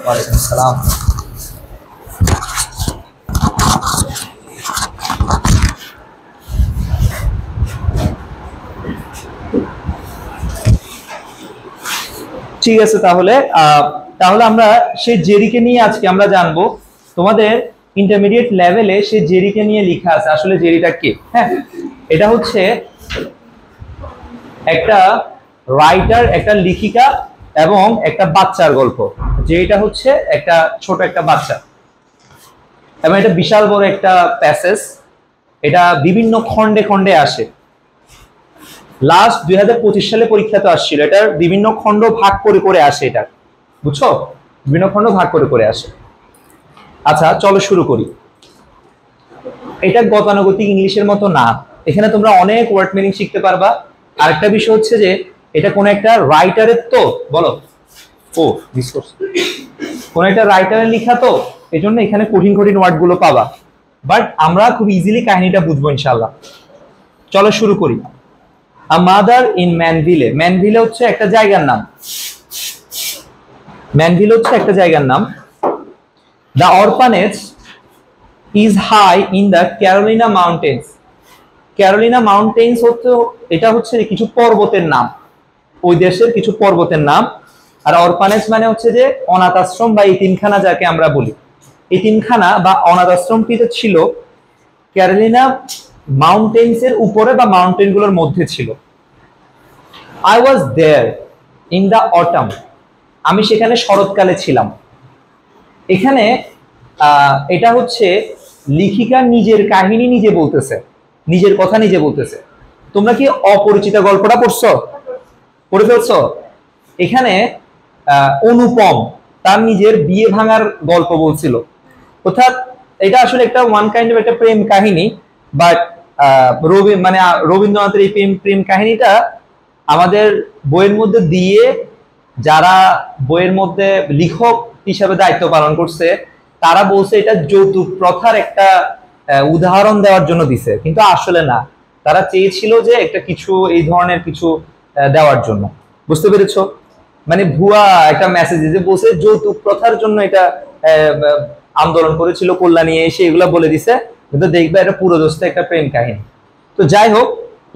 ওয়ালাইকুম আসসালাম। ঠিক আছে, তাহলে আমরা সেই জেরিকে নিয়ে আজকে আমরা জানবো। তোমাদের ইন্টারমিডিয়েট লেভেলে সেই জেরিকে নিয়ে লেখা আছে। আসলে জেরিটা কি? হ্যাঁ, এটা হচ্ছে একটা রাইটার, একটা লেখিকা এবং একটা বাচ্চার গল্প। যেটা হচ্ছে একটা ছোট একটা বাচ্চা এবং এটা বিশাল বড় একটা প্যাসেজ। এটা বিভিন্ন খণ্ডে খণ্ডে আসে। লাস্ট 2025 সালে পরীক্ষাতে আসছিল। এটার বিভিন্ন খণ্ড ভাগ করে করে আসে। এটা বুঝছো, বিভিন্ন খণ্ড ভাগ করে করে আসে। আচ্ছা, চলো শুরু করি। এটা গতানুগতিক ইংলিশের মতো না। এখানে তোমরা অনেক ওয়ার্ড মিনিং শিখতে পারবা। আরেকটা বিষয় হচ্ছে যে এটা কোন একটা রাইটারের, তো বলো কোন একটা রাইটারের লেখা, তো এই জন্য এখানে কঠিন কঠিন ওয়ার্ড গুলো পাবা। বাট আমরা খুব ইজিলি কাহিনীটা বুঝবো ইনশাল্লাহ। চলো শুরু করি। A mother in ম্যানভিলে। ম্যানভিলে হচ্ছে একটা জায়গার নাম। ম্যানভিলে হচ্ছে একটা জায়গার নাম। The orphanage is high in the Carolina mountains. Carolina mountains হচ্ছে, এটা হচ্ছে কিছু পর্বতের নাম, ওই দেশের কিছু পর্বতের নাম। আর অরফানেজ মানে হচ্ছে যে অনাথ আশ্রম বা এতিমখানা, যাকে আমরা বলি। এতিমখানা বা অনাথ আশ্রমটিতে ছিল ক্যারোলিনা মাউন্টেন্স এর উপরে বা মাউন্টেন গুলোর মধ্যে ছিল। I was there in the autumn. আমি সেখানে শরৎকালে ছিলাম। এখানে এটা হচ্ছে লেখিকা নিজের কাহিনী নিজে বলতেছে, নিজের কথা নিজে বলতেছে। তোমরা কি অপরিচিতা গল্পটা পড়ছো, পড়ে ফেলছো? এখানে অনুপম তার নিজের বিয়ে ভাঙার গল্প বলছিল। অর্থাৎ এটা আসলে একটা ওয়ান কাইন্ড অফ একটা প্রেম কাহিনী। বাট রবীন্দ্রনাথের এই প্রেম কাহিনীটা আমাদের বইয়ের মধ্যে দিয়ে, যারা বইয়ের মধ্যে লেখক হিসাবে দায়িত্ব পালন করছে, তারা বলছে এটা যৌতুক প্রথার একটা উদাহরণ দেওয়ার জন্য দিছে, কিন্তু আসলে না। তারা চেয়েছিল যে একটা কিছু এই ধরনের কিছু দেওয়ার জন্য। বুঝতে পেরেছো? মানে ভুয়া একটা মেসেজ যে বলছে যৌতুক প্রথার জন্য এটা আন্দোলন করেছিল কল্যাণী, এসে এগুলা বলে দিছে, কিন্তু দেখবে এটা পুরো দোস্ত একটা প্রেম কাহিনী। তো যাই হোক,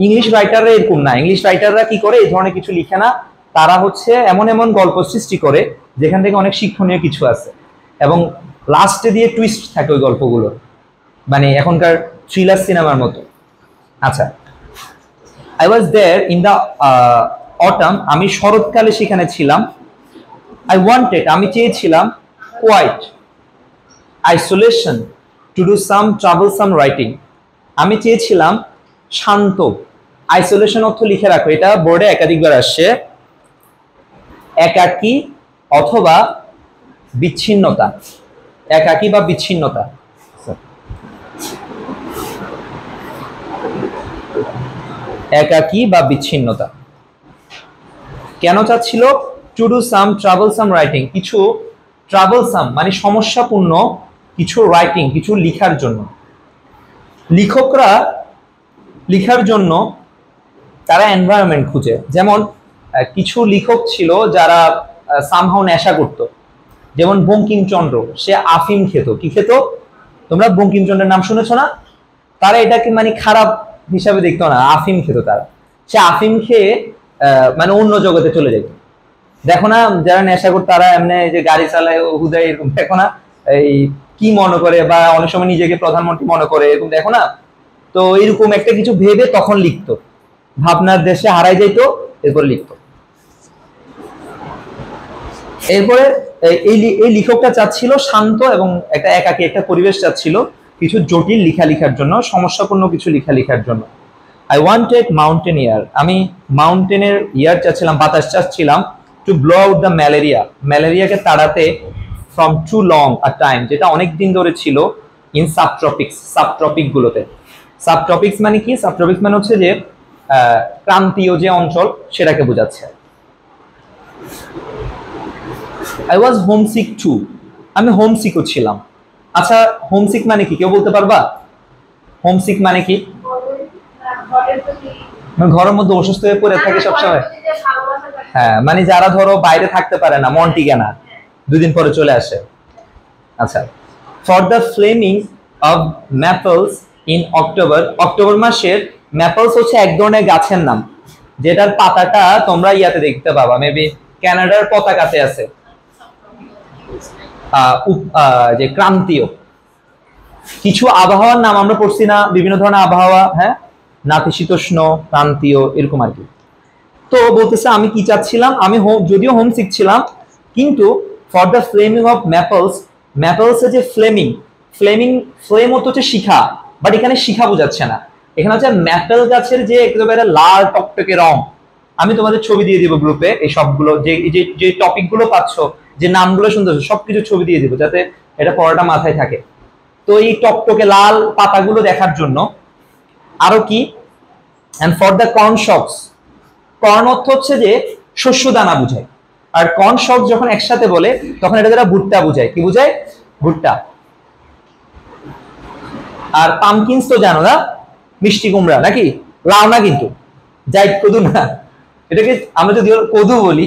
ইংলিশ রাইটাররা এরকম না। ইংলিশ রাইটাররা কি করে, এই ধরনের কিছু লিখে না। তারা হচ্ছে এমন এমন গল্প সৃষ্টি করে যেখান থেকে অনেক শিক্ষণীয় কিছু আছে এবং লাস্টে দিয়ে টুইস্ট থাকে ওই গল্পগুলো, মানে এখনকার থ্রিলার সিনেমার মতো। আচ্ছা, I was there in the autumn. আমি শরৎকালে সেখানে ছিলাম। আই ওয়ান্টেড, আমি চেয়েছিলাম, quiet isolation to do some troublesome writing. আমি চেয়েছিলাম শান্ত। আইসোলেশন অর্থ লিখে রাখো, এটা বোর্ডে একাধিকবার আসছে। একাকী অথবা বিচ্ছিন্নতা, একাকী বা বিচ্ছিন্নতা। একাকী বা বিচ্ছিন্নতা কেন চাচ্ছিল? Two do some troublesome writing, কিছু ট্রাভেলসাম মানে সমস্যাপূর্ণ কিছু রাইটিং, কিছু লিখার জন্য। লেখকরা লিখার জন্য তারা এনভায়রনমেন্ট খুঁজে। যেমন কিছু লেখক ছিল যারা সামহাও নেশা করত। যেমন বঙ্কিমচন্দ্র, সে আফিম খেত। কি খেত? তোমরা বঙ্কিমচন্দ্রের নাম শুনেছো না? তারা এটাকে মানে খারাপ হিসাবে দেখতো না, আফিম খেত তারা। সে আফিম খেয়ে মানে অন্য জগতে চলে যেত। দেখো না, যারা নেশা করত তারা এমনি যে গাড়ি চালায় হুদায়, এরকম দেখো না? এই কি মনে করে, বা অনেক সময় নিজেকে প্রধানমন্ত্রী মনে করে, এরকম দেখো না? তো এরকম একটা কিছু ভেবে তখন লিখতো, ভাবনার দেশে হারাই যাইতো, এরপর লিখতো। এরপরে এই লেখকটা চাচ্ছিল শান্ত এবং একটা একাকী একটা পরিবেশ চাচ্ছিল, কিছু জটিল লেখা লেখার জন্য, সমস্যাপূর্ণ কিছু লেখা লেখার জন্য। I wanted mountain air. আমি মাউন্টেনের ইয়ার চাচ্ছিলাম, বাতাস চাচ্ছিলাম। To blow out the malaria, ম্যালেরিয়াকে তাড়াতে। From too long a time, যেটা অনেক দিন ধরে ছিল। ইন সাবট্রপিক্স, সাবট্রপিক গুলোতে। সাবট্রপিক্স মানে কি? সাবট্রপিক্স মানে হচ্ছে যে ক্রান্তীয় যে অঞ্চল, সেটাকে বোঝাচ্ছে। আই ওয়াজ হোমসিক টু, আমি হোমসিকও ছিলাম। আচ্ছা, হোমসিক মানে কি কেউ বলতে পারবা? হোমসিক মানে কি? ঘরের মধ্যে অসুস্থ হয়ে পড়ে থাকে সবসময়। হ্যাঁ, মানে যারা ধরো বাইরে থাকতে পারে না, মন টিকে না, দুদিন পরে চলে আসে। আচ্ছা, for the flaming of maples in October, October মাসের ম্যাপলস হচ্ছে এক ধরনের গাছের নাম, যেটার পাতাটা তোমরা ইয়াতে দেখতে পাবা, মেবি কানাডার পতাকাতে আছে, যে ক্রান্তীয় কিছু আবহাওয়ার নাম আমরা পড়ছি না, বিভিন্ন ধরনের আবহাওয়া, হ্যাঁ, নাতিশীতোষ্ণ, ক্রান্তীয়, এরকম আর কি। তো বলতেছে আমি কি চাচ্ছিলাম, আমি যদিও হোম সিক ছিলাম, কিন্তু for the flaming of maples, maples যে ফ্লেমিং, ফ্লেম হচ্ছে শিখা, বাট এখানে শিখা বোঝাচ্ছে না, এখানে হচ্ছে ম্যাপেল গাছের যে একেবারে লাল টকটকে রং। আমি তোমাদের ছবি দিয়ে দিব গ্রুপে, এই সবগুলো যে টপিক গুলো পাচ্ছ, যে নামগুলো শুনতেছ, সবকিছু ছবি দিয়ে দিব যাতে এটা পড়াটা মাথায় থাকে। তো এই টকটকে লাল পাতাগুলো দেখার জন্য। আরো কি, and for the corn shocks, corn অর্থ হচ্ছে যে শস্য দানা বুঝায়, আর কর্ন শক যখন একসাথে বলে তখন এটা দ্বারা ভুট্টা বুঝায়, কি বুঝায়, ভুট্টা। আর পামকিনস তো জানো না, মিষ্টি কুমড়া, নাকি লাউ না, কিন্তু জাইট কদু না, এটাকে আমরা যদি কদু বলি।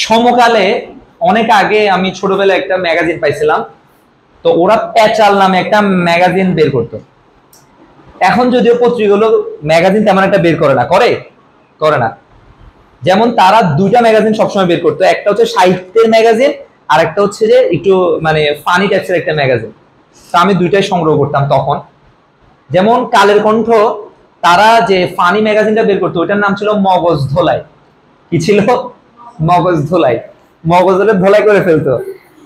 সমকালে অনেক আগে আমি ছোটবেলায় একটা ম্যাগাজিন পাইছিলাম, তো ওরা প্যাচাল নামে একটা ম্যাগাজিন বের করতো। এখন যদিও পত্রিকাগুলো ম্যাগাজিন তেমন একটা বের করে না, করে না। যেমন তারা দুইটা ম্যাগাজিন সবসময় বের করতো, একটা হচ্ছে সাহিত্যের ম্যাগাজিন, আর একটা হচ্ছে যে একটু মানে ফানি টাইপসের একটা ম্যাগাজিন। তো আমি দুইটাই সংগ্রহ করতাম তখন। যেমন কালের কণ্ঠ, তারা যে ফানি ম্যাগাজিনটা বের করতো ওইটার নাম ছিল মগজ ধোলাই। কি ছিল? মগজ ধোলাই। মগজ ধোলাই করে ফেলতো।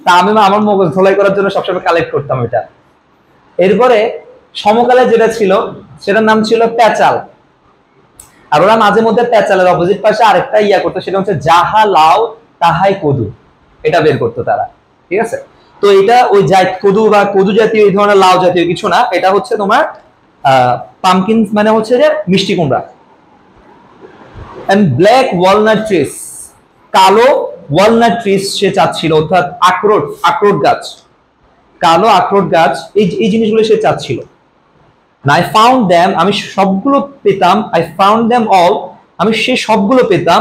তা আমি আমার মগজ ধোলাই করার জন্য সবসময় কালেক্ট করতাম এটা। এরপরে সমকালে যেটা ছিল সেটার নাম ছিল প্যাচাল। আর ওরা মাঝে মধ্যে প্যাচালের অপোজিট পাশে আরেকটা ইয়া করতো, সেটা হচ্ছে যাহা লাউ তাহাই কদু, এটা বের করতো তারা। ঠিক আছে, তো এটা ওই জাইট কদু বা কদু জাতীয় এই ধরনের লাউ জাতীয় কিছু না, এটা হচ্ছে তোমার পামকিন, মানে হচ্ছে যে মিষ্টি কুমড়া। এন্ড ব্ল্যাক ওয়ালনাট ট্রিস, কালো ওয়ালনাট ট্রিস সে চাচ্ছিল, অর্থাৎ আখরোট গাছ, কালো আখরোট গাছ, এই জিনিসগুলো সে চাচ্ছিল। I found them, আমি সবগুলো পেতাম, I found them all, আমি সে সবগুলো পেতাম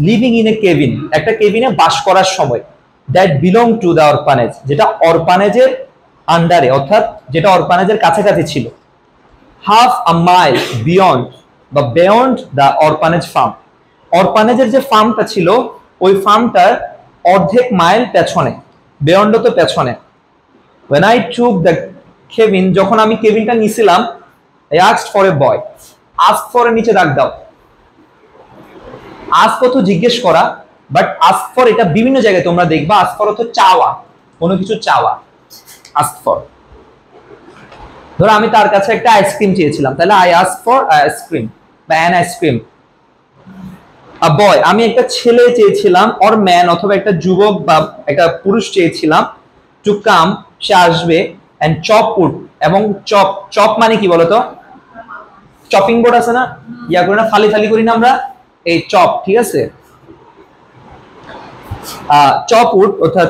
লিভিং ইন এ কেবিন, একটা কেবিনে বাস করার সময়, that belong to the orphanage, যেটা অরফানেজের আন্ডারে, অর্থাৎ যেটা অরফানেজের কাছাকাছি ছিল। হাফ আ মাইল বিয়ন্ড বা বিয়ন্ড দ্য অরফানেজ ফার্ম, অরফানেজের যে ফার্মটা ছিল ওই ফার্মটার অর্ধেক মাইল পেছনে, বিয়ন্ড তো পেছনে। When I took the cabin, যখন আমি কেবিনটা নিছিলাম, I asked for a boy, ask for এর নিচে দাগ দাও। ask for তো জিজ্ঞেস করা, বাট ask for এটা বিভিন্ন জায়গায় তোমরা দেখবা, ask for তো চাওয়া, কোনো কিছু চাওয়া, ask for। ধরো আমি তার কাছে একটা আইসক্রিম চেয়েছিলাম, তাহলে I asked for আইসক্রিম বা an ice-cream. a boy, আমি একটা ছেলে চেয়েছিলাম, or man অথবা একটা যুবক বা একটা পুরুষ চেয়েছিলাম, to come, সে আসবে, and chop wood, এবং চপ মানে কি বলতো, চপিং বোর্ড আছে না, ইয়া করে না, ফালি করি না আমরা, এই চপ, ঠিক আছে, চপ উড, অর্থাৎ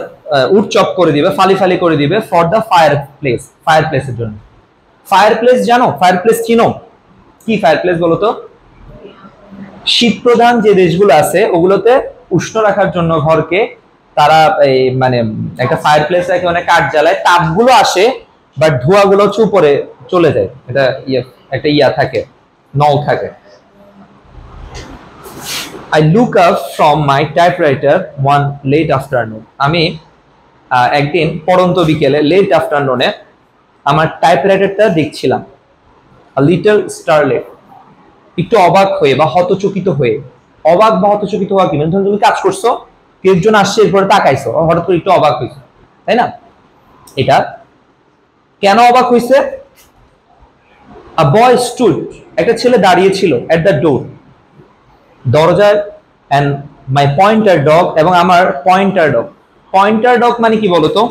উড চপ করে দিবে, ফালি করে দিবে, ফর দ্য ফায়ার প্লেসের জন্য। ফায়ার প্লেস জানো, ফায়ার প্লেস চিনো, কি ফায়ার প্লেস বলো তো? শীত প্রধান যে দেশগুলো আছে ওগুলোতে উষ্ণ রাখার জন্য ঘরকে তারা এই মানে একটা ফায়ার প্লেস রাখে, অনেক কাঠ জ্বালায়, তাপগুলো আসে বাট ধোঁয়াগুলো উপরে চলে যায়, এটা একটা ইয়া থাকে, নল থাকে। I look up from my typewriter one late afternoon, আমি একদিন পড়ন্ত বিকেলে, লেট আফটারনুনে আমার টাইপরাইটারটা দেখছিলাম। a little startled, একটু অবাক হয়ে বা হতচকিত হয়ে। অবাক বা হতচকিত হওয়া কি, মানে ধরো তুমি কাজ করছো, কেউ একজন আসছে, এরপরে তাকাইছো, হঠাৎ করে একটু অবাক হয়েছে, তাই না? এটা কেন অবাক হয়েছে? a boy stood, একটা ছেলে দাঁড়িয়ে ছিল, at the door, দরজায়, and my pointer dog, এবং আমার পয়েন্টার ডগ মানে কি বলতো?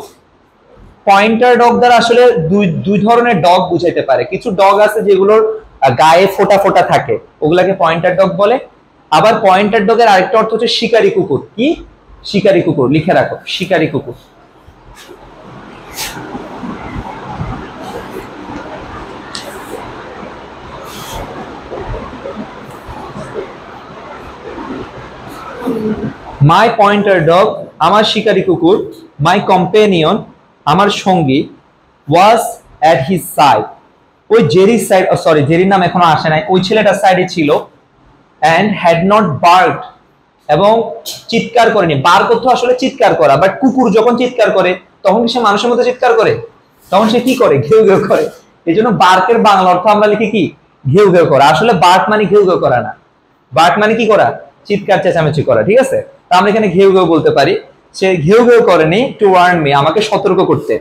পয়েন্টার ডগ দ্বারা আসলে দুই ধরনের ডগ বুঝাইতে পারে। কিছু ডগ আছে যেগুলোর গায়ে ফোটা ফোটা থাকে, ওগুলাকে পয়েন্টার ডগ বলে। আবার পয়েন্টার ডগের আরেকটা অর্থ হচ্ছে শিকারী কুকুর। কি? শিকারী কুকুর, লিখে রাখো, শিকারী কুকুর। মাই পয়েন্টার ডগ, আমার শিকারী কুকুর, মাই কম্পেনিয়ন, আমার সঙ্গী, ওয়াজ অ্যাট হিজ সাইড, ওই জেরির সাইড, সরি জেরির নাম এখনো আসে নাই, ওই ছেলেটার সাইডে ছিল, অ্যান্ড হ্যাড নট বার্কড, এবং চিৎকার করেনি। বার্ক অর্থ আসলে চিৎকার করা, বাট কুকুর যখন চিৎকার করে তখন কি সে মানুষের মতো চিৎকার করে? তখন সে কি করে? ঘেউ ঘেউ করে। এই জন্য বার্কের বাংলা অর্থ আমরা লিখি কি? ঘেউ ঘেউ করা। আসলে বার্ক মানে ঘেউ ঘেউ করা না, বার্ক মানে কি করা? চিৎকার চেঁচামেচি করা, ঠিক আছে? তা আমরা এখানে ঘেউ ঘেউ বলতে পারি। সে ঘেউ ঘেউ করেনি, টু ওয়ার্ন মি, আমাকে সতর্ক করতে।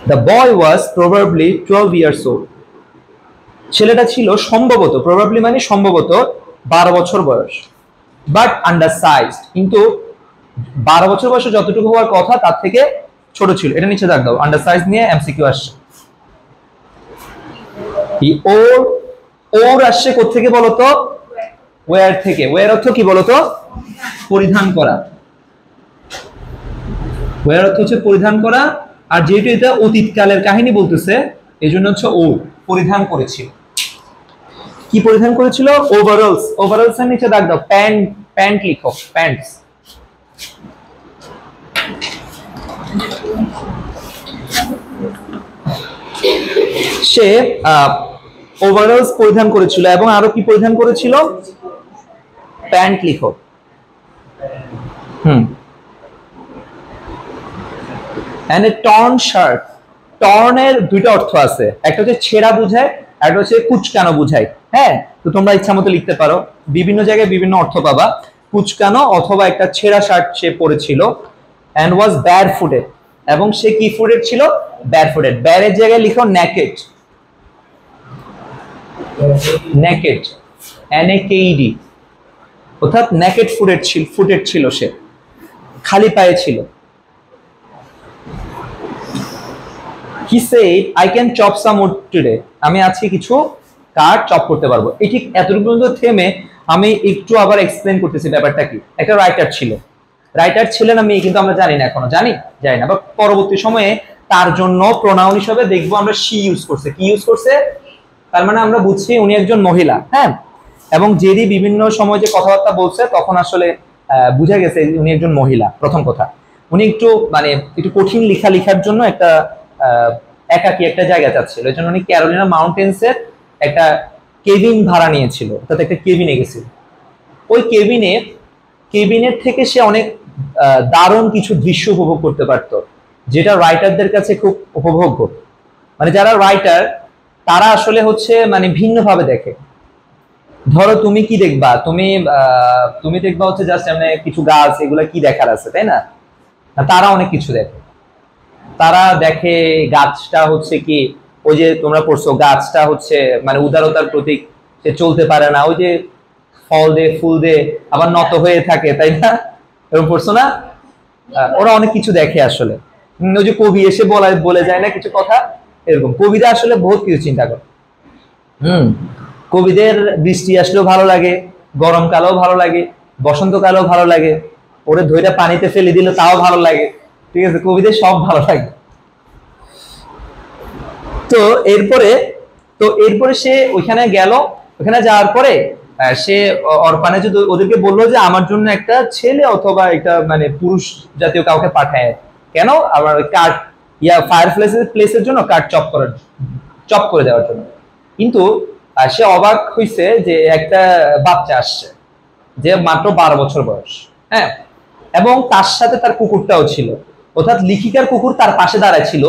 The boy was probably 12 years old, ছেলেটা ছিল সম্ভবত, প্রবাবলি মানে সম্ভবত 12 বছর বয়স, বাট আন্ডার সাইজ, কিন্তু 12 বছর বয়সে যতটুকু হওয়ার কথা তার থেকে ছোট ছিল। এটা নিচে দাগ দাও, আন্ডার সাইজ নিয়ে এমসিকিউ আসছে। ওর ওর আসছে কোত্থেকে বলতো? ওয়্যার থেকে। ওয়্যার অর্থ কি বলতো? পরিধান করা। ওয়্যার অর্থ হচ্ছে পরিধান করা, আর যেহেতু এটা অতীতকালের কাহিনী বলতেছে এই জন্য হচ্ছে ও পরিধান করেছিল। কি পরিধান করেছিল? ওভারঅলস। ওভারঅলস এর নিচে দাগ দাও, প্যান্ট, প্যান্ট লিখো, প্যান্টস। সে ওভারঅলস পরিধান করেছিল, এবং আরো কি পরিধান করেছিল? প্যান্ট লিখো। and a torn shirt, torn এর দুইটা অর্থ আছে, একটা হচ্ছে ছেঁড়া বুঝায়, একটা হচ্ছে কুচকানো বুঝায়। হ্যাঁ, তো তোমরা ইচ্ছা মতো লিখতে পারো, বিভিন্ন জায়গায় বিভিন্ন অর্থ পাবা। কুচকানো অথবা একটা ছেঁড়া শার্ট সে পরেছিল। and was barefooted, এবং সে কি ফুটেড ছিল? barefooted। ব্যারের জায়গায় লিখো naked, naked, naked, অর্থাৎ naked ফুটেড ছিল, সে খালি পায়ে ছিল। He said, I can chop some wood today, আমি আজকে কিছু কাঠ চপ করতে পারবো। এই ঠিক এতটুকু পর্যন্ত থেমে আমি একটু আবার এক্সপ্লেন করতেছি ব্যাপারটা কি। একটা রাইটার ছিল, রাইটার ছিলেন আমি, কিন্তু আমরা জানি না এখনো, জানি না, বা পরবর্তী সময়ে তার জন্য প্রোনাউন হিসেবে দেখবো আমরা শি ইউজ করছে। কি ইউজ করছে? তার মানে আমরা বুঝছি উনি একজন মহিলা। হ্যাঁ, এবং যেদি বিভিন্ন সময় যে কথাবার্তা বলছে তখন আসলে বুঝা গেছে উনি একজন মহিলা। প্রথম কথা, উনি একটু মানে একটু কঠিন লেখার জন্য একটা একাকী একটা জায়গা চাচ্ছিল, এই জন্য উনি ক্যারোলিনা মাউন্টেন্সের একটা কেবিন ভাড়া নিয়েছিল, অর্থাৎ একটা কেবিনে গেছিল। ওই কেবিনের থেকে সে অনেক দারুণ কিছু দৃশ্য উপভোগ করতে পারত, যেটা রাইটারদের কাছে খুব উপভোগ্য। মানে যারা রাইটার তারা আসলে হচ্ছে মানে ভিন্নভাবে দেখে। ধরো তুমি কি দেখবা? তুমি দেখবা হচ্ছে জাস্ট মানে কিছু গাছ, এগুলা কি দেখার আছে, তাই না? তারা অনেক কিছু দেখে। তারা দেখে গাছটা হচ্ছে কি, ওই যে তোমরা পড়ছো গাছটা হচ্ছে মানে উদারতার প্রতীক, সে চলতে পারে না, ওই যে ফল দে ফুল দে আবার নত হয়ে থাকে, তাই না? এরকম পড়ছো না? ওরা অনেক কিছু দেখে আসলে। ওই যে কবি এসে বলে যায় না কিছু কথা, এরকম কবিরা আসলে বহুত কিছু চিন্তা করে। কবিদের বৃষ্টি আসলেও ভালো লাগে, গরমকালেও ভালো লাগে, বসন্তকালেও ভালো লাগে, ওরে ধইরা পানিতে ফেলে দিলে তাও ভালো লাগে, ঠিক আছে? কবিদের সব ভালো লাগে। তো এরপরে সে ওইখানে গেল। ওখানে যাওয়ার পরে সে অরফানেজ ওদেরকে বললো যে আমার জন্য একটা ছেলে অথবা একটা মানে পুরুষ জাতীয় কাউকে পাঠায়। কেন? আবার কাঠ ফায়ার প্লেসের জন্য কাঠ চপ করে দেওয়ার জন্য। কিন্তু সে অবাক হইছে যে একটা বাচ্চা আসছে, যে মাত্র 12 বছর বয়স। হ্যাঁ, এবং তার সাথে তার কুকুরটাও ছিল, অর্থাৎ লিখিকার কুকুর তার পাশে দাঁড়ায় ছিল।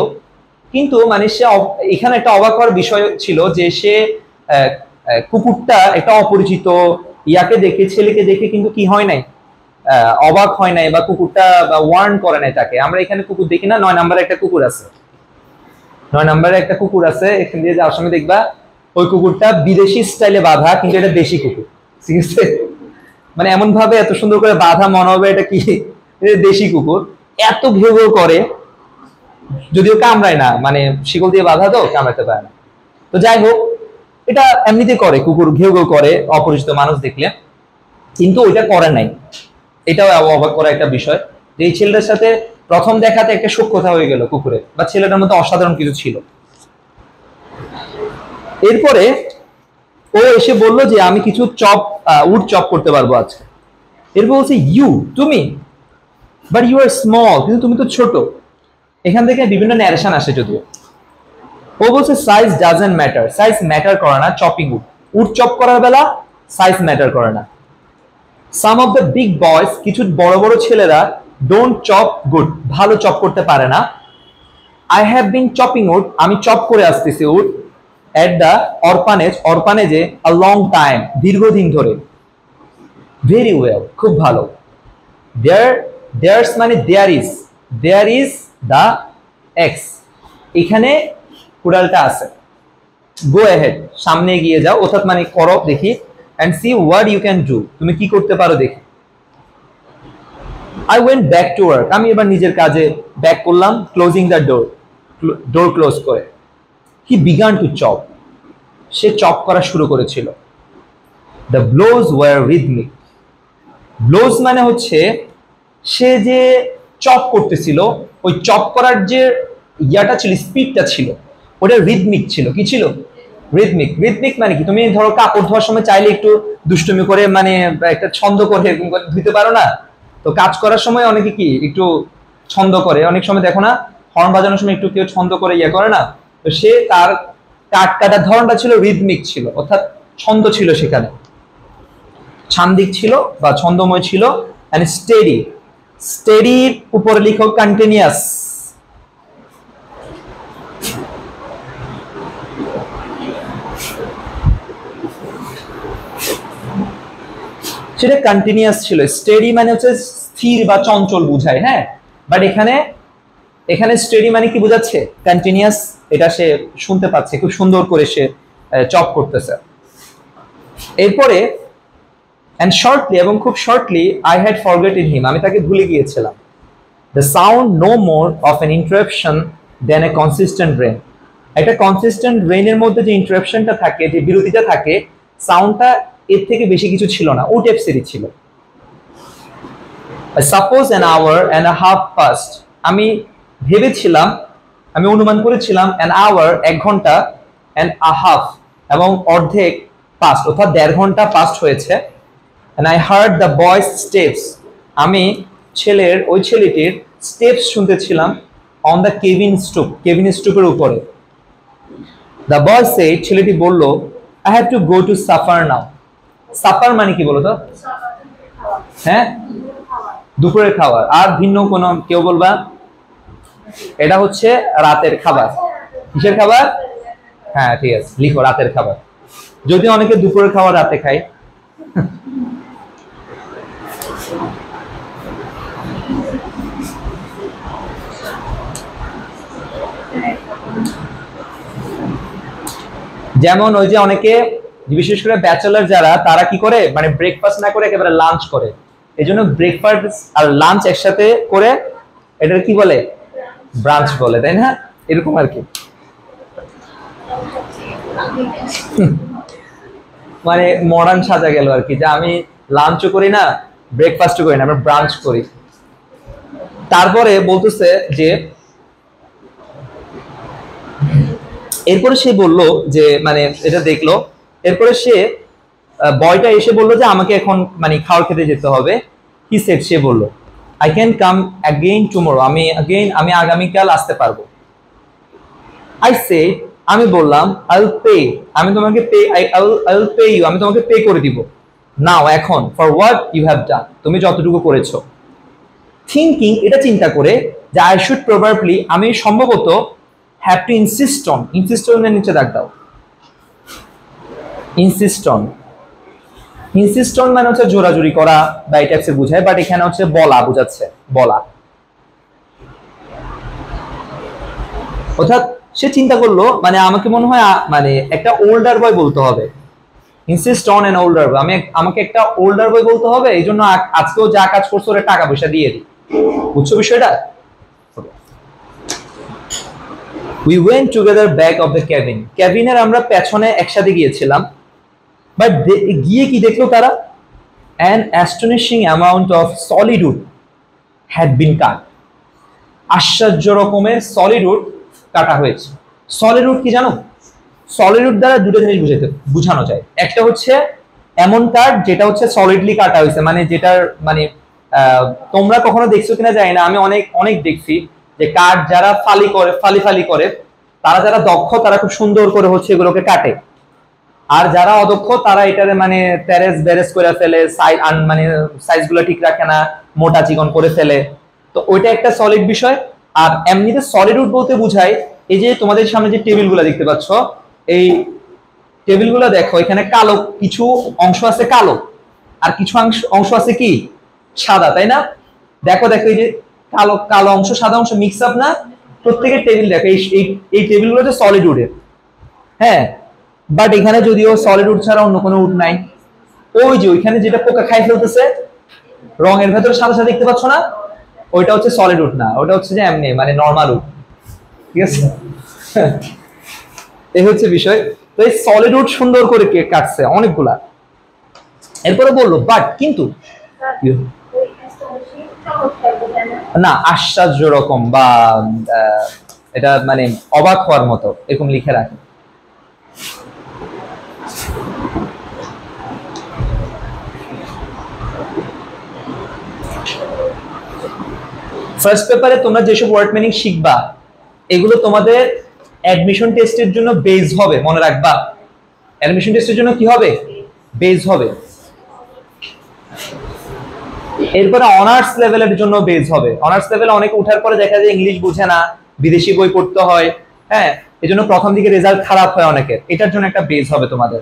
কিন্তু মানে সে এখানে একটা অবাক হওয়ার বিষয় ছিল যে সে কুকুরটা একটা অপরিচিত ইয়াকে দেখে, ছেলেকে দেখে কিন্তু কি হয় নাই, অবাক হয় নাই, বা কুকুরটা ওয়ার্ন করে নাই তাকে। আমরা এখানে কুকুর দেখি না, 9 নম্বরে একটা কুকুর আছে, 9 নম্বরে একটা কুকুর আছে, এখান দিয়ে যাওয়ার সময় দেখবা ওই কুকুরটা বিদেশি স্টাইলে বাঁধা, কিন্তু এটা দেশি কুকুর, ঠিক আছে? মানে এমন ভাবে এত সুন্দর করে বাঁধা, মনে হবে এটা কি দেশি কুকুর। এত ঘেউ ঘেউ করে, যদিও কামড়ায় না, মানে শিকল দিয়ে বাঁধা তো কামড়াতে পারে না। তো যাই হোক, এটা এমনিতে করে, কুকুর ঘেউ ঘেউ করে অপরিচিত মানুষ দেখলে, কিন্তু ওইটা করে নাই। এটাও অবাক করা একটা বিষয় যে এই ছেলেটার সাথে প্রথম দেখাতে একটা সখ্যতা হয়ে গেল কুকুরের, বা ছেলেটার মধ্যে অসাধারণ কিছু ছিল। এরপরে ও এসে বলল যে আমি কিছু উড চপ করতে পারবো আজকে। এরপর বলছে ইউ, তুমি, বাট ইউ আর স্মল, কিন্তু তুমি তো ছোট। এখান থেকে বিভিন্ন ন্যারেশন আসে যদিও। ও বলছে size doesn't matter, size matter করে না চপিং উড, উড চপ করার বেলা সাইজ ম্যাটার করে না। সাম অফ দ্য বিগ বয়স, কিছু বড় বড় ছেলেরা ডোন্ট চপ গুড, ভালো চপ করতে পারে না। I have been chopping wood, আমি চপ করে আসতেছি উড, এট দ্য অরফানেজ, অরফানেজে আ লং টাইম, দীর্ঘদিন ধরে। ভেরি ওয়েল, খুব ভালো। দেয়ার, দেয়ার্স মানে there is, there is the axe, এখানে কুড়ালটা আছে। গো অ্যাহেড, সামনে এগিয়ে যাও, অর্থাৎ মানে করো দেখি, and see what you can do, তুমি কি করতে পারো দেখি। I went back to work, আমি এবার নিজের কাজে ব্যাক করলাম, closing the door, door close করে। He began to chop, say chop করা শুরু করেছিল। The blows were rhythmic, blows মানে হচ্ছে সে যে চপ করতেছিল, ওই চপ করার যে ইয়াটা ছিল, স্পিডটা ছিল, ওটা রিদমিক ছিল। কি ছিল? রিদমিক। রিদমিক মানে কি, তুমি ধরো কাপড় ধোয়ার সময় চাইলে একটু দুষ্টুমি করে মানে একটা ছন্দ করে এরকম করে ধুতে পারো না? তো কাজ করার সময় অনেকে কি একটু ছন্দ করে, অনেক সময় দেখো না হর্ন বাজানোর সময় একটু কেউ ছন্দ করে ইয়ে করে না? তো সে তার কাট কাটার ধরনটা ছিল রিদমিক ছিল, অর্থাৎ ছন্দ ছিল সেখানে, ছান্দিক ছিল বা ছন্দময় ছিল। এন্ড স্টেডি, স্টেডির উপরে লিখো কন্টিনিউয়াস। সেটা কন্টিনিউয়াস ছিল। স্টেডি মানে হচ্ছে স্থির বা চঞ্চল বুঝায়, হ্যাঁ, বাট এখানে এখানে স্টেডি মানে কি বোঝাচ্ছে? কন্টিনিউয়াস। এটা সে শুনতে পাচ্ছে, খুব সুন্দর করে সে চপ করতেছে। এরপরে and shortly, এবং খুব shortly, I had forgotten him, আমি তাকে ভুলে গিয়েছিলাম। The sound no more of an interruption than a consistent rain, একটা কনসিস্টেন্ট রেইনের মধ্যে যে ইন্টারাপশনটা থাকে, যে বিরতিটা থাকে, সাউন্ডটা এর থেকে বেশি কিছু ছিল না, ও টেপ সিরিজ ছিল। Suppose an hour and a half passed, আমি ভেবেছিলাম, আমি অনুমান করেছিলাম, an hour এক ঘন্টা, and a half এবং অর্ধেক পাস্ট, অর্থাৎ 1.5 ঘন্টা পাস্ট হয়েছে। And I heard the boy's steps, আমি ওই ছেলেটির স্টেপস শুনতেছিলাম on the cabin stoop, cabin স্টুপের উপরে। The boy said, ছেলেটি বলল, I have to go to supper now. Supper মানে কি বলো তো? হ্যাঁ, দুপুরের খাবার। আর ভিন্ন কোন কেউ বলবা? এটা হচ্ছে রাতের খাবার। কিসের খাবার? হ্যাঁ ঠিক আছে, লিখো রাতের খাবার। যদি অনেকে দুপুরের খাবার রাতে খায়। যেমন ওই যে অনেকে, বিশেষ করে ব্যাচেলার যারা, তারা কি করে মানে ব্রেকফাস্ট না করে একেবারে লাঞ্চ করে। এই জন্য ব্রেকফাস্ট আর লাঞ্চ একসাথে করে এটা কি বলে? ব্রাঞ্চ বলে, তাই না? এরকম আর কি, মানে মডার্ন সাজা গেল আর কি, যে আমি লাঞ্চও করি না, ব্রেকফাস্টও করি না, আমরা ব্রাঞ্চ করি। তারপরে বলতেছে যে এরপরে সে বলল যে মানে এটা দেখলো, এরপরে সে বয়টা এসে বলল যে আমাকে এখন মানে খাবার খেতে যেতে হবে। কি সেড, সে বলল, I can come again tomorrow, আমি আগামীকাল আসতে পারবো। আই সে, আমি বললাম, আই উইল পে, আমি তোমাকে pay, I will pay you, আমি তোমাকে পে করে দিব। নাও, এখন, for what you have done, তুমি যতটুকু করেছো। থিঙ্কিং, এটা চিন্তা করে যে আই শুড প্রবাবলি, আমি সম্ভবত have to insist on, insist on এর নিচে দাগ দাও, insist on, insist on মানে হচ্ছে জোরাজুরি করা বা এই টাইপসে বোঝায়, বাট এখানে হচ্ছে বলা বোঝাচ্ছে, বলা। অর্থাৎ সে চিন্তা করলো মানে আমাকে মনে হয় মানে একটা ওল্ডার বয় বলতে হবে, insist on an older boy, আমাকে একটা ওল্ডার বয় বলতে হবে, এই জন্য আজকেও যা কাজ করছো ওরা টাকা পয়সা দিয়ে দিই। বুঝছো বিষয়টা? We went together back of the cabin, ক্যাবিনের আমরা পেছনে একসাথে গিয়েছিলাম। বাট গিয়ে কি দেখলো তারা? An astonishing amount of solid wood had been cut, আশ্চর্য রকমের সলিড উড কাটা হয়েছে। সলিড উড কি জানো? সলিড উড দ্বারা দুটো জিনিস বোঝানো যায়। একটা হচ্ছে এমন কার্ড যেটা হচ্ছে সলিডলি কাটা হয়েছে, মানে যেটার মানে তোমরা কখনো দেখছো কিনা জানি না, আমি অনেক অনেক দেখছি যে কার্ড যারা ফালি ফালি করে তারা যারা দক্ষ তারা খুব সুন্দর করে হচ্ছে এগুলোকে কাটে, আর যারা অদক্ষ তারা এটারে মানে তেরেস বেরেস করে ফেলে, মানে সাইজ গুলো ঠিক রাখে না, মোটা চিকন করে ফেলে। তো ওইটা একটা সলিড বিষয়। আর এমনিতে সলিড উড বলতে বুঝায় এই যে তোমাদের সামনে যে টেবিল গুলা দেখতে পাচ্ছ, এই টেবিল গুলা দেখো, এখানে কালো কিছু অংশ আছে, কালো আর কিছু অংশ আছে কি সাদা, তাই না? দেখো দেখো এই যে কালো কালো অংশ সাদা অংশ মিক্স আপ না, প্রত্যেকের টেবিল দেখো, এই টেবিল গুলো হচ্ছে সলিড উডের। হ্যাঁ, বাট এখানে যদিও সলিড উড ছাড়া অন্য কোনো উড নাই। ওই যে ওইখানে যেটা পোকা খাই ফেলতেছে রঙের ভেতরে সাদা সাদা দেখতে পাচ্ছ না, ওইটা হচ্ছে সলিড উড না, ওটা হচ্ছে যে এমনি মানে নরমাল উড। ঠিক আছে, এই হচ্ছে বিষয়। তো এই সলিড উড সুন্দর করে কাটছে অনেকগুলা। এরপরে বললো বাট কিন্তু না, আশ্চর্য রকম বা এটা মানে অবাক হওয়ার মতো এরকম লিখে রাখে। ফার্স্ট পেপারে তোমরা যেসব ওয়ার্ড মিনিং শিখবা এগুলো তোমাদের অ্যাডমিশন টেস্টের জন্য বেস হবে, মনে রাখবা। অ্যাডমিশন টেস্টের জন্য কি হবে? বেস হবে। এরপরে অনার্স লেভেলের জন্য বেস হবে। অনার্স লেভেলে অনেক উঠার পরে দেখা যায় ইংলিশ বুঝে না, বিদেশি বই পড়তে হয়, হ্যাঁ, এই জন্য প্রথম দিকে রেজাল্ট খারাপ হয় অনেকের, এটার জন্য একটা বেস হবে তোমাদের।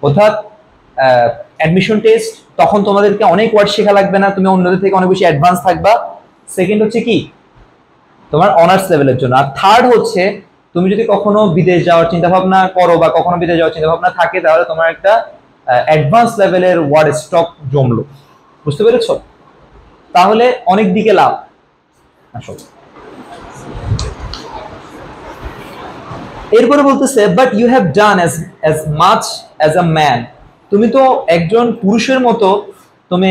অর্থাৎ অ্যাডমিশন টেস্ট তখন তোমাদেরকে অনেক ওয়ার্ড শেখা লাগবে না, তুমি অন্যদের থেকে অনেক বেশি অ্যাডভান্স থাকবা। সেকেন্ড হচ্ছে কি তোমার অনার্স লেভেলের জন্য। আর থার্ড হচ্ছে তুমি যদি কখনো বিদেশ যাওয়ার চিন্তা ভাবনা করো বা কখনো বিদেশ যাওয়ার চিন্তা ভাবনা থাকে, তাহলে তোমার একটা অ্যাডভান্স লেভেলের ওয়ার্ড স্টক জমলো। বুঝতে পেরেছো? তাহলে অনেক দিকে লাভ। আসলে এরপরে বলতেছে but you have done as much as a man, তুমি তো একজন পুরুষের মতো তুমি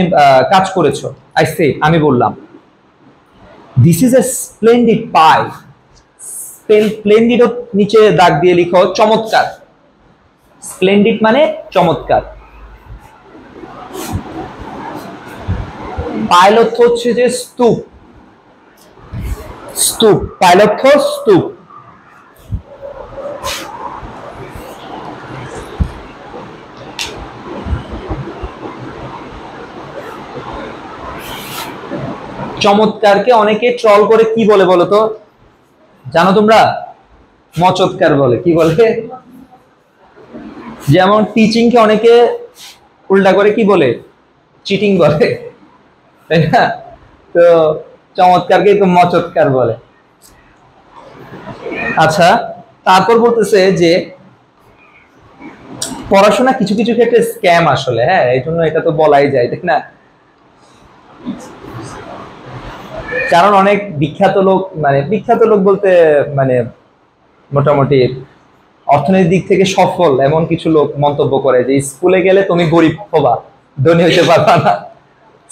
কাজ করেছো। আই সে, আমি বললাম this is a splendid pi. Splendid নিচে দাগ দিয়ে লিখো চমৎকার। স্প্লেন্ডিড মানে চমৎকার। পাইল অর্থ হচ্ছে যে স্তূপ, স্তূপ পাইল অর্থ স্তূপ। চমৎকারকে অনেকে ট্রল করে কি বলে বলো তো, জানো তোমরা? মচৎকার বলে। কি বলে? যেমন টিচিং কে অনেকে উল্টা করে কি বলে? চিটিং বলে, তাই না? তো চমৎকারকে মচৎকার বলে। আচ্ছা, তারপর বলতেছে যে পড়াশোনা কিছু কিছু ক্ষেত্রে স্ক্যাম আসলে, হ্যাঁ, এই জন্য এটা তো বলাই যায়, তাই না? কারণ অনেক বিখ্যাত লোক, মানে বিখ্যাত লোক বলতে মানে মোটামুটি অর্থনৈতিক দিক থেকে সফল এমন কিছু লোক মন্তব্য করে যে স্কুলে গেলে তুমি গরিব হবা, ধনী হইতে পারবা না,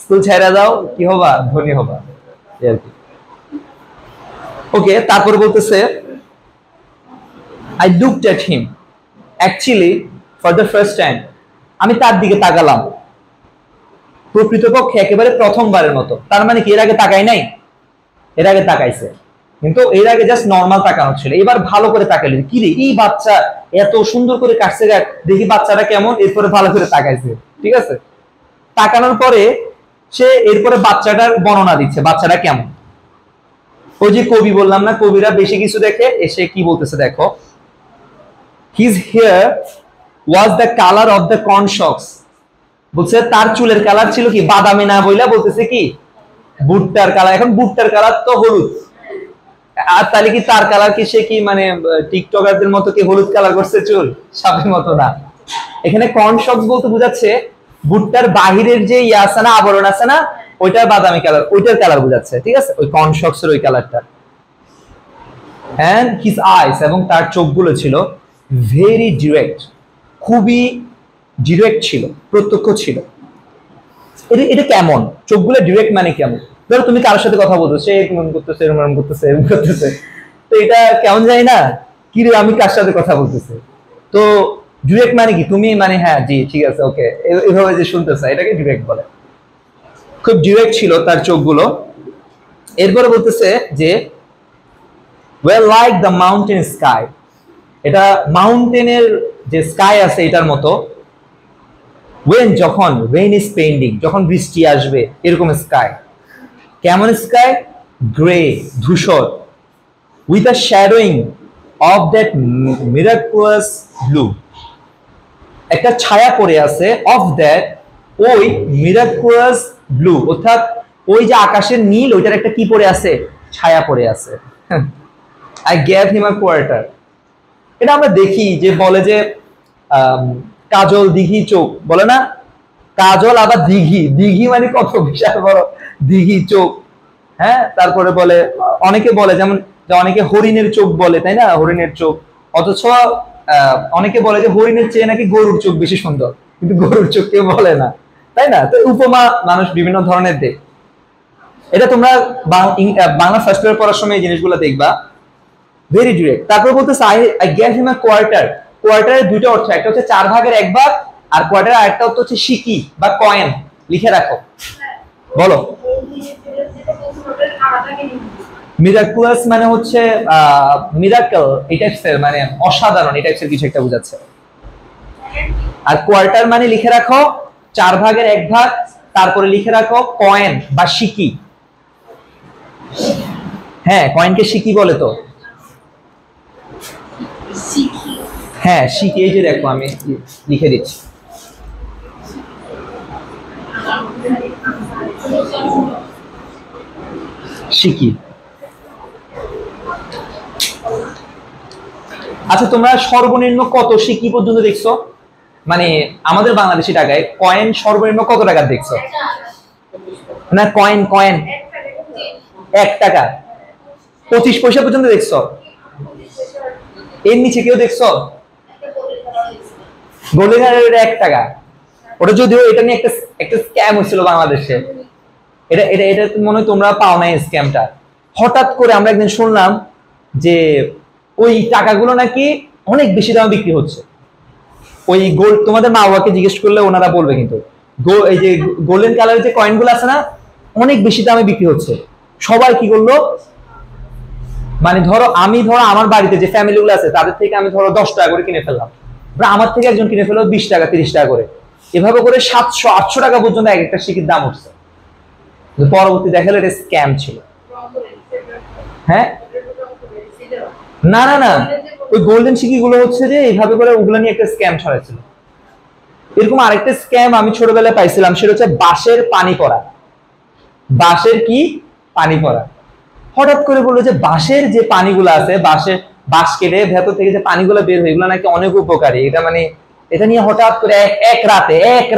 স্কুল ছেড়ে দাও কি হবা, ধনী হবা। ওকে, তারপর বলতেছে I looked at him actually for the first time, আমি তার দিকে তাকালাম প্রকৃতপক্ষে একেবারে প্রথমবারের মতো। তার মানে কি এর আগে তাকাই নাই? এর আগে তাকাইছে, কিন্তু এর আগে জাস্ট নর্মাল তাকানো ছিল। এবার ভালো করে তাকাইলে কি রে এই বাচ্চা এত সুন্দর করে কাটছে, দেখি বাচ্চাটা কেমন, এরপরে ভালো করে তাকাইছে। ঠিক আছে, তাকানোর পরে সে এরপরে বাচ্চাটার বর্ণনা দিচ্ছে, বাচ্চাটা কেমন। ওই যে কবি বললাম না, কবিরা বেশি কিছু দেখে, এসে কি বলতেছে দেখো, his hair was the colour of the corn shocks. বলছে তার চুলের কালার ছিল কি বাদামি, না বইলা বলতেছে কি ভুট্টার কালার। এখন ভুট্টার কালার তো হলুদ, আর তাহলে কি তার কালার কি সে কি মানে টিকটকারদের মতো কি হলুদ কালার করছে চুল? সাপের মতো না। এখানে কর্ন শক্স বলতে বোঝাচ্ছে ভুট্টার বাহিরের যে ইয়ে আছে না, আবরণ আছে না, ওইটার বাদামি কালার, ওইটার কালার বোঝাচ্ছে। ঠিক আছে, ওই কর্ন শক্সের ওই কালারটা। এন্ড হিজ আইস, এবং তার চোখগুলো ছিল ভেরি ডিরেক্ট, খুবই ডিরেক্ট ছিল, প্রত্যক্ষ ছিল। এটা কেমন? চোখগুলো ডিরেক্ট মানে কেমন? ধরো তুমি কারোর সাথে কথা বলছো, সে এরকম করতেছে, এরকম করতেছে, এরকম করতেছে, তো এটা কেমন যায় না, কি রে আমি কার সাথে কথা বলতেছে। তো ডিরেক্ট মানে কি তুমি মানে হ্যাঁ জি ঠিক আছে ওকে এভাবে যে শুনতেছে এটাকে ডিরেক্ট বলে। খুব ডিরেক্ট ছিল তার চোখগুলো। এরপরে বলতেছে যে well like the mountain sky, এটা মাউন্টেনের যে স্কাই আছে এটার মতো। ওয়েন যখন রেইন ইজ পেন্ডিং, যখন বৃষ্টি আসবে এরকম স্কাই। কেমন স্কাই? গ্রে, ধূসর। With a shadowing of that miraculous blue, একটা ছায়া পড়ে আছে অফ দ্যাট, ওই মিরাকুলাস ব্লু, অর্থাৎ ওই যে আকাশের নীল ওইটার একটা কি পড়ে আছে? ছায়া পড়ে আছে। I gave him a quarter. এটা আমরা দেখি যে বলে যে কাজল দিঘি চোখ, বলে না? কাজল আবার দিঘি, দিঘি মানে কত বিশাল বড় দিঘি চোখ। হ্যাঁ, তারপরে বলে অনেকে বলে যেমন অনেকে হরিণের চোখ বলে, তাই না? হরিণের চোখ। অথচ অনেকে বলে যে হরিণের চেয়ে নাকি গরুর চোখ বেশি সুন্দর, কিন্তু গরুর চোখ কেউ বলে না, তাই না? তো উপমা মানুষ বিভিন্ন ধরনের দেখ। এটা তোমরা বাংলা ফার্স্ট ইয়ার পড়ার সময় এই জিনিসগুলো দেখবা, ভেরি ডিরেক্ট। তারপর বলতেছে I gave him a quarter. কোয়ার্টারের দুইটা অর্থ, একটা হচ্ছে 4/1 আর কোয়ার্টার আরেকটা অর্থ হচ্ছে সিকি বা কয়েন। লিখে রাখো, বলো। মিরাকুলাস মানে হচ্ছে মিরাকল, এই টাইপসের, মানে অসাধারণ, এই টাইপসের কিছু একটা বোঝাচ্ছে। আর কোয়ার্টার মানে লিখে রাখো 4/1, তারপরে লিখে রাখো কয়েন বা সিকি। হ্যাঁ, কয়েনকে সিকি বলে তো। হ্যাঁ সিকি, এই যে দেখো আমি লিখে দিচ্ছি। সিকি। আচ্ছা, তোমরা সর্বনিম্ন কত সিকি পর্যন্ত দেখছো? মানে আমাদের বাংলাদেশি টাকায় কয়েন সর্বনিম্ন কত টাকা দেখছো? না কয়েন, কয়েন 1 টাকা 25 পয়সা পর্যন্ত দেখছো? এর নিচে কেউ দেখছো? গোল্ডেন হারের 1 টাকা, ওটা যদিও এটা নিয়ে একটা স্ক্যাম হয়েছিল বাংলাদেশে। এটা মনে হয় তোমরা পাও নাই স্ক্যামটা। হঠাৎ করে আমরা একদিন শুনলাম যে ওই টাকাগুলো নাকি অনেক বেশি দামে বিক্রি হচ্ছে। ওই গোল্ড, তোমাদের মা বাবাকে জিজ্ঞেস করলে ওনারা বলবে, কিন্তু এই যে গোল্ডেন কালারের যে কয়েনগুলো আছে না, অনেক বেশি দামে বিক্রি হচ্ছে। সবাই কি করলো, মানে ধরো আমার বাড়িতে যে ফ্যামিলি গুলো আছে তাদের থেকে আমি ধরো 10 টাকা করে কিনে ফেললাম, আমার থেকে একজন কিনে ফেললো 20 টাকা 30 টাকা করে, এভাবে করে 700-800 টাকা পর্যন্ত এক একটা সিকির দাম উঠছে। পরবর্তী দেখা গেল এটা স্ক্যাম ছিল। হ্যাঁ, না না না, ওই গোল্ডেন সিকি গুলো হচ্ছে যে এইভাবে করে ওগুলো নিয়ে একটা স্ক্যাম ছড়াচ্ছিল। এরকম আরেকটা স্ক্যাম আমি ছোটবেলায় পাইছিলাম, সেটা হচ্ছে বাঁশের পানি পড়া। বাঁশের কি পানি পড়া? হঠাৎ করে বললো যে বাঁশের যে পানিগুলো আছে, বাঁশ কেটে ভেতর থেকে যে পানিগুলো বের হয় এগুলো নাকি অনেক উপকারী। এটা মানে এটা নিয়ে হঠাৎ করে এক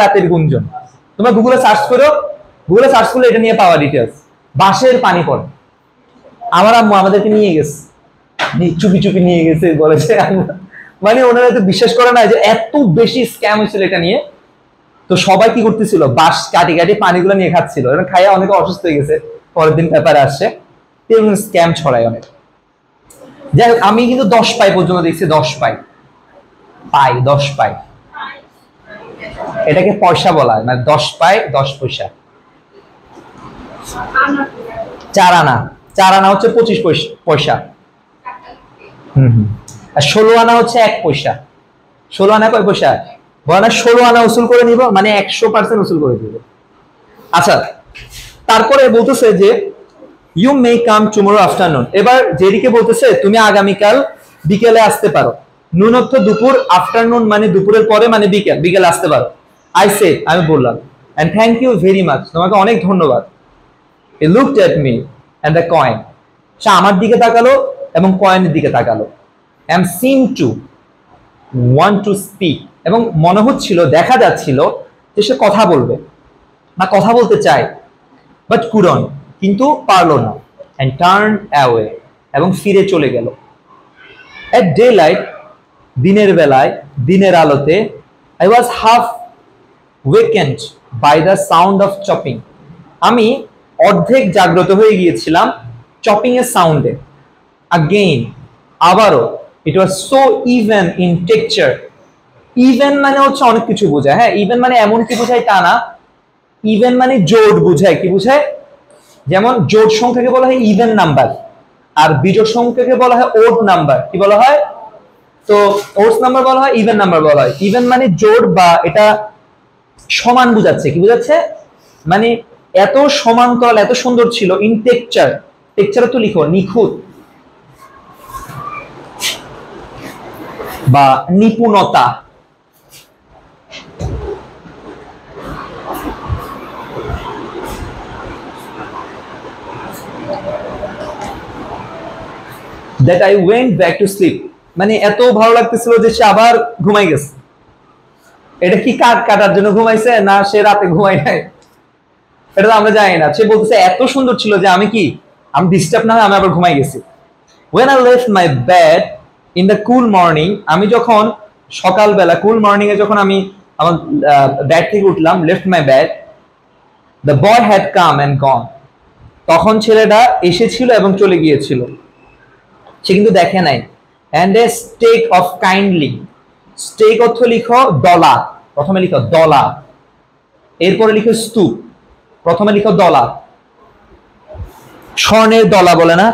রাতের গুঞ্জন। তোমরা গুগলে সার্চ করো, গুগলে সার্চ করলে এটা নিয়ে পাওয়া ডিটেলস। বাঁশের পানি পড়ে। আমার আম্মু আমাদেরকে নিয়ে গেছে, চুপি চুপি নিয়ে গেছে, বলেছে মানে ওনারা তো বিশ্বাস করে না যে এত বেশি স্ক্যাম হয়েছিল এটা নিয়ে। তো সবাই কি করতেছিল, বাঁশ কাটি কাটি পানিগুলো নিয়ে খাচ্ছিল, এটা খাইয়া অনেকে অসুস্থ হয়ে গেছে। পরের দিন পেপারে আসছে, স্ক্যাম ছড়ায় অনেক। যাই হোক, আমি কিন্তু 10 পাই পর্যন্ত দেখছি। 10 পাই, 10 পাই, এটাকে পয়সা বলা হয়, মানে 10 পাই 10 পয়সা। 4 আনা, 4 আনা হচ্ছে 25 পয়সা। আর 16 আনা হচ্ছে 1 পয়সা। 16 আনা কয় পয়সা? বলে 16 আনা উসুল করে নিব, মানে 100% উসুল করে দিব। আচ্ছা, তারপরে বলতেছে যে you may come tomorrow afternoon. এবার জেরিকে বলতেছে তুমি আগামীকাল বিকেলে আসতে পারো। নুন অর্থ দুপুর, আফটারনুন মানে দুপুরের পরে, মানে বিকেল আসতে পারো। আই সেড, আমি বললাম, and thank you very much, তোমাকে অনেক ধন্যবাদ। He looked at me and the coin, সে আমার দিকে তাকালো এবং কয়েনের দিকে তাকালো। And seem to want to speak, এবং মনে হচ্ছিল, দেখা যাচ্ছিল যে সে কথা বলবে বা কথা বলতে চায়, বাট কুডন্ট, কিন্তু পারলো না। এন্ড টার্ন অ্যাওয়ে, এবং ফিরে চলে গেল। এট ডে লাইট, দিনের বেলায়, দিনের আলোতে, I was half wakened by the sound of chopping, আমি অর্ধেক জাগ্রত হয়ে গিয়েছিলাম চপিং এর সাউন্ডে। আগেইন, আবারও, it was so even in texture, even মানে হচ্ছে অনেক কিছু বোঝায়। হ্যাঁ, ইভেন মানে এমন কি বোঝায় তা না, ইভেন মানে জোড় বোঝায়। কি বোঝায়? যেমন জোড় সংখ্যাকে বলা হয় ইভেন নাম্বার, আর বিজোড় সংখ্যাকে বলা হয় ওড নাম্বার। কি বলা হয়? তো ওডস নাম্বার বলা হয়, ইভেন নাম্বার বলা হয়। ইভেন মানে জোড় বা এটা সমান বোঝাচ্ছে। কি বোঝাচ্ছে? মানে এত সমান্তরাল, এত সুন্দর ছিল। ইন টেক্সচার, টেক্সচার তো লিখো নিখুঁত বা নিপুণতা। that I went back to sleep, মানে এত ভালো লাগতেছিল যে সে আবার ঘুমাই গেছে। এটা কি কাট কাটার জন্য ঘুমাইছে না সে রাতে ঘুমাই নাই, এটা তো আমরা জানি না। সে বলতেছে এত সুন্দর ছিল যে আমি ডিস্টার্ব না হয় আমি আবার ঘুমাই গেছি। when I left my bed in the cool morning, আমি যখন সকালবেলা কুল মর্নিং এ যখন আমি আমার বেড থেকে উঠলাম, left my bed, the boy had come and gone, তখন ছেলেটা এসেছিল এবং চলে গিয়েছিল, সে কিন্তু দেখে নাই। and a stake of kindly, stake অর্থ লিখো ডলা, প্রথমে লিখো ডলা, এরপরে লিখো স্তূপ, প্রথমে লিখো ডলা। স্বর্ণের ডলা বলে না,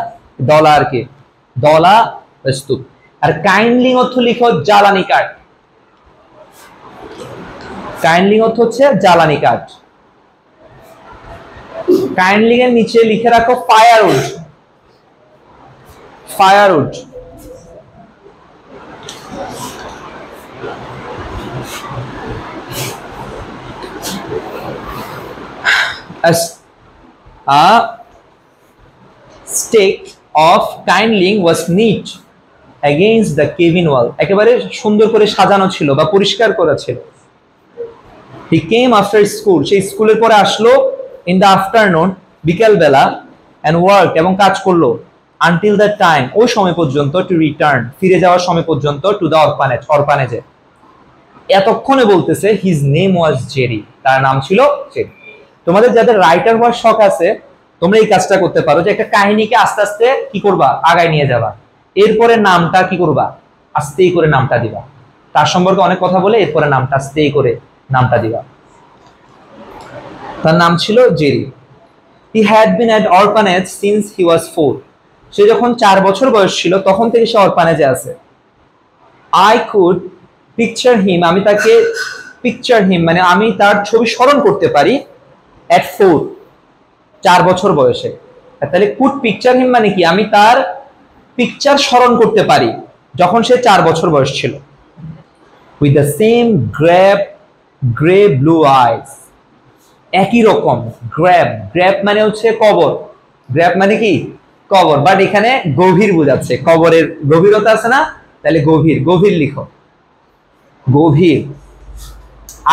ডলা আর কি, ডলা স্তূপ। আর কাইন্ডলি অর্থ লিখো জ্বালানি কাঠ, কাইন্ডলি অর্থ হচ্ছে জ্বালানি কাঠ। কাইন্ডলি এর নিচে লিখে রাখো firewood, firewood. A stake of kindling was neat against the cabin wall, একেবারে সুন্দর করে সাজানো ছিল বা পরিষ্কার করা ছিল। He came after school, সেই স্কুলের পরে আসলো in the afternoon, বিকেল বেলা, and worked, এবং কাজ করলো until the time, ওই সময় পর্যন্ত, to return, ফিরে যাওয়ার সময় পর্যন্ত, to the orphanage, অরফানেজে। এতক্ষণে বলতেছে his name was Jerry, তার নাম ছিল জেরি। তোমাদের যাদের রাইটার হওয়ার শখ আছে তোমরা এই কাজটা করতে পারো, যে একটা কাহিনীকে আস্তে আস্তে কি করবা, আগায় নিয়ে যাবা, এরপরে নামটা কি করবা, আস্তেই করে নামটা দিবা। তার সম্পর্কে অনেক কথা বলে এরপরে নামটা আস্তেই করে নামটা দিবা। তার নাম ছিল Jerry. He had been at orphanage since he was 4, সে যখন 4 বছর বয়স ছিল তখন থেকে সে অরফানেজে আছে। I could picture him, আমি তাকে picture him মানে আমি তার ছবি স্মরণ করতে পারি, at 4, 4 বছর বয়সে। তাহলে could picture him মানে কি, আমি তার পিকচার স্মরণ করতে পারি যখন সে 4 বছর বয়স ছিল। with the same gray blue eyes, একই রকম। গ্র্যাব মানে হচ্ছে কবর, গ্র্যাব মানে কি কবর, বাট এখানে গভীর বোঝাচ্ছে, কবরের গভীরতা আছে না, তাহলে গভীর, গভীর লিখো, গভীর।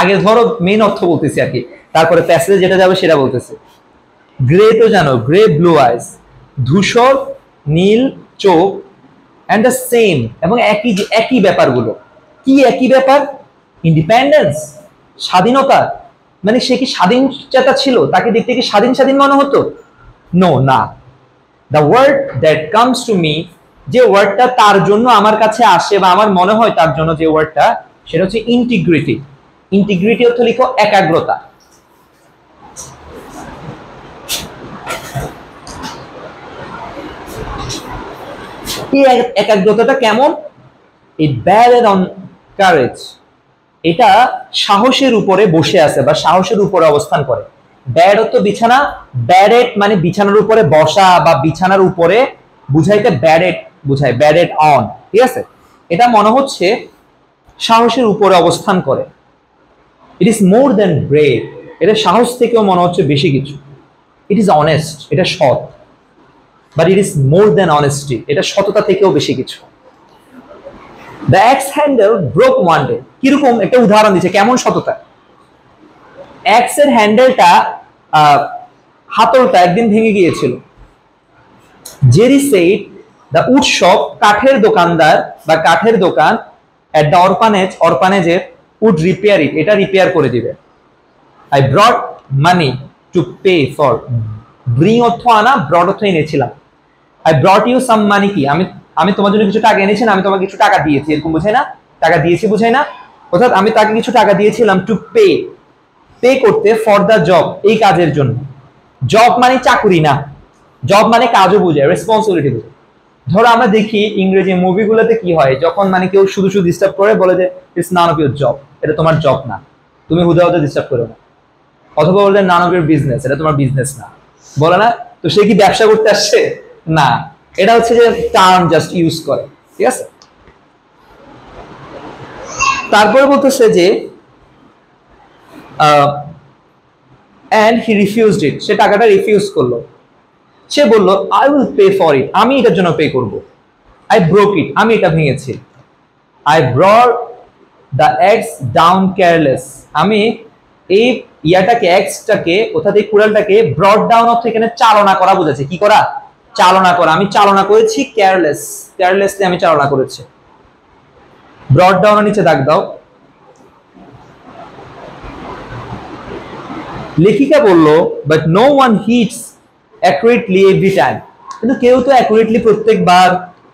আগে ধরো মেইন অর্থ বলতেছি আর কি, তারপরে প্যাসেজে যেটা যাবে সেটা বলতেছি। গ্রে তো জানো, গ্রে ব্লু আইস, ধূসর নীল চোখ, এন্ড দ্য সেম, এবং একই, একই ব্যাপারগুলো। কি একই ব্যাপার? ইন্ডিপেন্ডেন্স, স্বাধীনতা, মানে সে কি স্বাধীন চেতা ছিল, তাকে দেখতে কি স্বাধীন স্বাধীন মনে হতো? নো, না। The word that comes to me, যে ওয়ার্ডটা তার জন্য আমার কাছে আসে বা আমার মনে হয় তার জন্য যে ওয়ার্ডটা, সেটা হচ্ছে ইন্টিগ্রিটি। ইন্টিগ্রিটি অর্থ লিখো একাগ্রতা। এই একাগ্রতাটা কেমন? ইট ব্যালেড অন কারেজ, এটা সাহসের উপরে বসে আছে বা সাহসের উপরে অবস্থান করে। ব্যাড অর্থ বিছানা, ব্যাডেড মানে বিছানার উপরে বসা বা বিছানার উপরে বুঝাইতে ব্যাডেড বুঝায়, ব্যাডেড অন, ঠিক আছে? এটা মনে হচ্ছে সাহসের উপরে অবস্থান করে। It is more than brave, এটা সাহস থেকেও মনে হচ্ছে বেশি কিছু। ইট ইজ অনেস্ট, এটা সৎ, but it is more than honesty, এটা সততা থেকেও বেশি কিছু। The axe handle broke one day, কিরকম একটা উদাহরণ দিচ্ছে কেমন সততা। অ্যাক্স এর হ্যান্ডেলটা, হাতলটা একদিন ভেঙে গিয়েছিল। জেরি said the উৎসব, কাঠের দোকানদার বা কাঠের দোকান, at the orphanage, অরফানেজের, would repair it, এটা রিপেয়ার করে দিবে। I brought money to pay for, bring অর্থ আনা, brought অর্থ এনেছিলাম। I brought you some money, কি আমি তোমার জন্য কিছু টাকা এনেছি না, আমি তোমাকে কিছু টাকা দিয়েছি, এরকম বুঝাই না, টাকা দিয়েছি বুঝাই না। ও অর্থাৎ আমি তাকে কিছু টাকা দিয়েছিলাম টু পে করতে ফর দ্য জব, এই কাজের জন্য। জব মানে চাকুরি না, জব মানে কাজও বোঝায়, রেসপন্সিবিলিটি বোঝায়। ধরো আমরা দেখি ইংরেজি মুভিগুলোতে কি হয়, যখন মানে কেউ শুধু শুধু ডিস্টার্ব করে বলে যে it's none of your job, এটা তোমার জব না, তুমি হুদা হুদা ডিস্টার্ব করো না। অথবা বলে নান অফ ইউর বিজনেস, এটা তোমার বিজনেস না, বলে না? তো সে কি ব্যবসা করতে আসছে? না, এটা হচ্ছে যে টার্ম জাস্ট ইউজ করে, ঠিক আছে? তারপরে বলতেছে যে and he refused it, সে টাকাটা রিফিউজ করলো। সে বলল I will pay for it, আমি এটার জন্য পে করব। আই ব্রোক ইট, আমি এটা ভেঙেছি। I brought the axe down careless, আমি এই ইয়াটাকে এক্সটাকে অর্থাৎ এই কুড়ালটাকে ব্রট ডাউন অর্থ এখানে চালনা করা বোঝাচ্ছে। কি করা? চালনা করা। আমি চালনা করেছি কেয়ারলেস, কেয়ারলেসলি আমি চালনা করেছি। ব্রট ডাউনের নিচে দাগ দাও। লেখিকা বলল but no one hits accurately every time, কিন্তু কেউ তো অ্যাকুরেটলি প্রত্যেকবার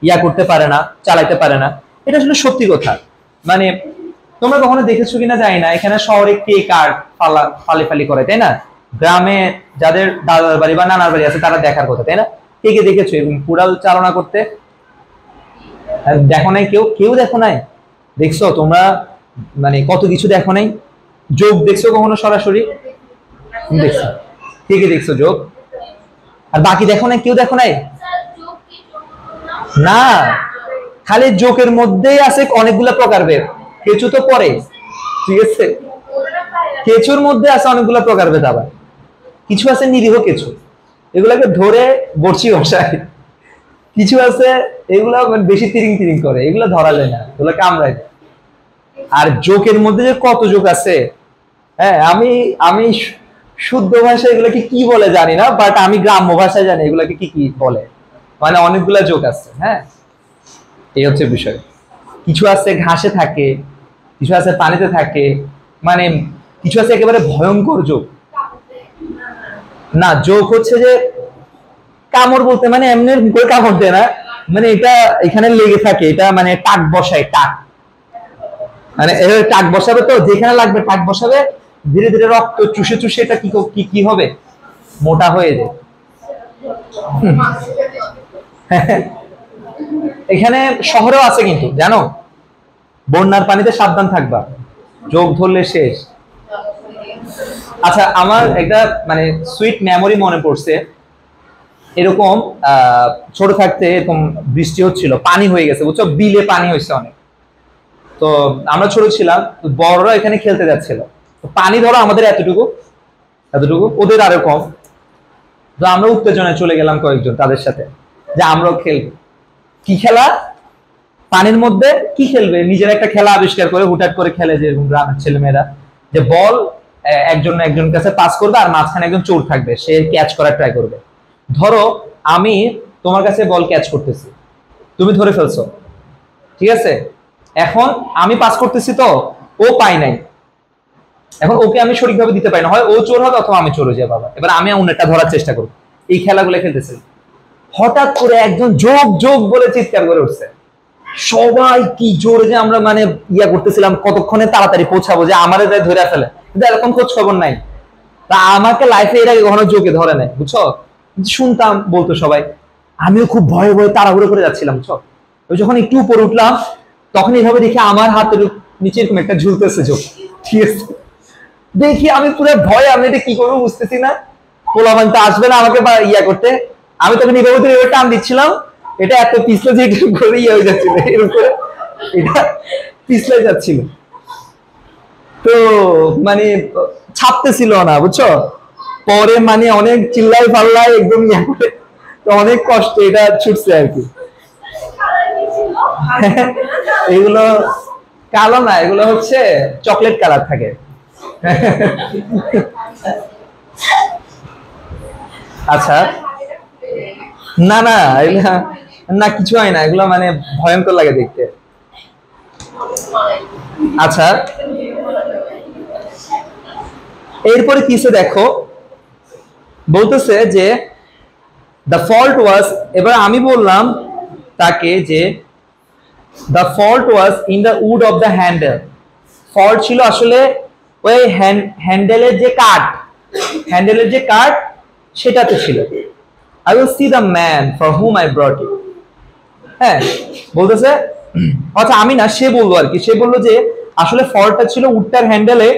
ইয়া করতে পারে না, চালাতে পারে না। এটা আসলে সত্যি কথা। মানে তোমরা কখনো দেখেছো কিনা জানি না, এখানে শহরে কে কার ফালি করে, তাই না? গ্রামে যাদের দাদার বাড়ি বা নানার বাড়ি আছে তারা দেখার কথা, তাই না? কে কে দেখেছো এরকম কুড়াল চালনা করতে? দেখো নাই? কেউ কেউ দেখো নাই? দেখছো তোমরা? মানে কত কিছু দেখো নাই? যোগ দেখছো কখনো সরাসরি? দেখছো? কে কে দেখছো যোগ? আর বাকি দেখো নাই? কেউ দেখো নাই? না, খালি যোগের মধ্যেই আছে অনেকগুলা প্রকারভেদ। কেঁচু তো পরে, ঠিক আছে? কেঁচুর মধ্যে আছে অনেকগুলা প্রকারভেদ। আবার কিছু আছে নিরীহ কেঁচু, এগুলাকে ধরে বড়শি বসায়। কিছু আছে এগুলা বেশি তিরিং তিরিং করে, এগুলো ধরা যায় না, এগুলো কামড়ায় যায়। আর যোগের মধ্যে যে কত যোগ আছে, হ্যাঁ, আমি আমি শুদ্ধ ভাষায় এগুলোকে কি বলে জানি না, বাট আমি গ্রাম্য ভাষায় জানি এগুলোকে কি কি বলে। মানে অনেকগুলা যোগ আছে। হ্যাঁ, এই হচ্ছে বিষয়। কিছু আছে ঘাসে থাকে, কিছু আছে পানিতে থাকে, মানে কিছু আছে একেবারে ভয়ঙ্কর যোগ। না, যোগ হচ্ছে যে কামড় বলতে মানে এমনি করে কামড় দেয় না, মানে এটা এখানে লেগে থাকে, এটা মানে টাক বসায়, টাক মানে এভাবে টাক বসাবে, তো যেখানে লাগবে টাক বসাবে, ধীরে ধীরে রক্ত চুষে চুষে এটা কি কি হবে, মোটা হয়ে যায়। এখানে শহরেও আছে কিন্তু, জানো? বন্যার পানিতে সাবধান থাকবা, যোগ ধরলে শেষ। আচ্ছা, আমার একটা মানে সুইট মেমোরি মনে পড়ছে। এরকম ছোট থাকতে এরকম বৃষ্টি হচ্ছিল, পানি হয়ে গেছে, বুঝছো? বিলে পানি হয়েছে অনেক। তো আমরা ছোট ছিলাম, বড়রা এখানে খেলতে যাচ্ছিল। পানি ধরো আমাদের এতটুকু এতটুকু, ওদের আরো কম। তো আমরা উত্তেজনায় চলে গেলাম কয়েকজন তাদের সাথে, যে আমরাও খেলবো। কি খেলা? পানির মধ্যে কি খেলবে? নিজের একটা খেলা আবিষ্কার করে হুটহাট করে খেলে, যে গ্রামের ছেলেমেয়েরা, যে বল একজন একজন কাছে পাস করবে আর মাঝখানে একজন চোর থাকবে, সে ক্যাচ করার ট্রাই করবে। ধরো আমি তোমার কাছে বল ক্যাচ করতেছি, তুমি ধরে ফেলছো, ঠিক আছে? এখন আমি পাস করতেছি, তো ও পাই নাই। এখন ওকে আমি সঠিকভাবে দিতে পারি না, হয় ও চোর হবে অথবা আমি চোর হয়ে যাবো। এবার আমি অন্যটা ধরার চেষ্টা করবো। এই খেলাগুলো খেলতেছি, হঠাৎ করে একজন যোগ যোগ বলে চিৎকার করে উঠছে। সবাই কি জোরে যে আমরা মানে ইয়া করতেছিলাম কতক্ষণে তাড়াতাড়ি পৌঁছাবো, যে আমাদের ধরে ফেলে, কিন্তু এরকম খোঁজ খবর নাই। তা আমাকে লাইফে এর আগে কখনো যোগে ধরে নাই, বুঝছো? শুনতাম বলতো সবাই, আমিও খুব ভয়ে ভয়ে তাড়াহুড়ো করে যাচ্ছিলাম, বুঝছো? ওই যখন একটু উপরে উঠলাম, তখন এইভাবে দেখি আমার হাতের নিচে এরকম একটা ঝুলতেছে যোগ, ঠিক আছে? দেখি আমি পুরো ভয়, আমি এটা কি করবো বুঝতেছি না। পোলাপান তো আসবে না আমাকে বা ইয়া করতে, আমি তখন এইভাবে টান দিচ্ছিলাম, এটা এত পিছলে যে করে ইয়ে হয়ে যাচ্ছিল, এর উপরে এটা পিছলে যাচ্ছিল। তো মানে ছাপতেছিল না, বুঝছো? পরে মানে অনেক চিল্লাই পাল্লাই একদম ইয়া করে, তো অনেক কষ্ট এটা ছুটছে আর কি। এগুলো কালো না, এগুলো হচ্ছে চকলেট কালার থাকে। আচ্ছা, না না, এগুলা না, কিছু হয় না, এগুলো মানে ভয়ঙ্কর লাগে দেখতে। আচ্ছা, এরপরে কিছু দেখো, বলতেছে যে দ্য ফল্ট ওয়াজ, এবার আমি বললাম তাকে যে the fault was in the wood of the handle, fault ছিল আসলে ওই হ্যান্ডেলের যে কাট সেটাতে ছিল। I will see the man for whom I brought you. হ্যাঁ, বলতেছে আচ্ছা আমি না, সে বললো আর কি, সে বললো যে আসলে ফল্টটা ছিল উডটার হ্যান্ডেলে,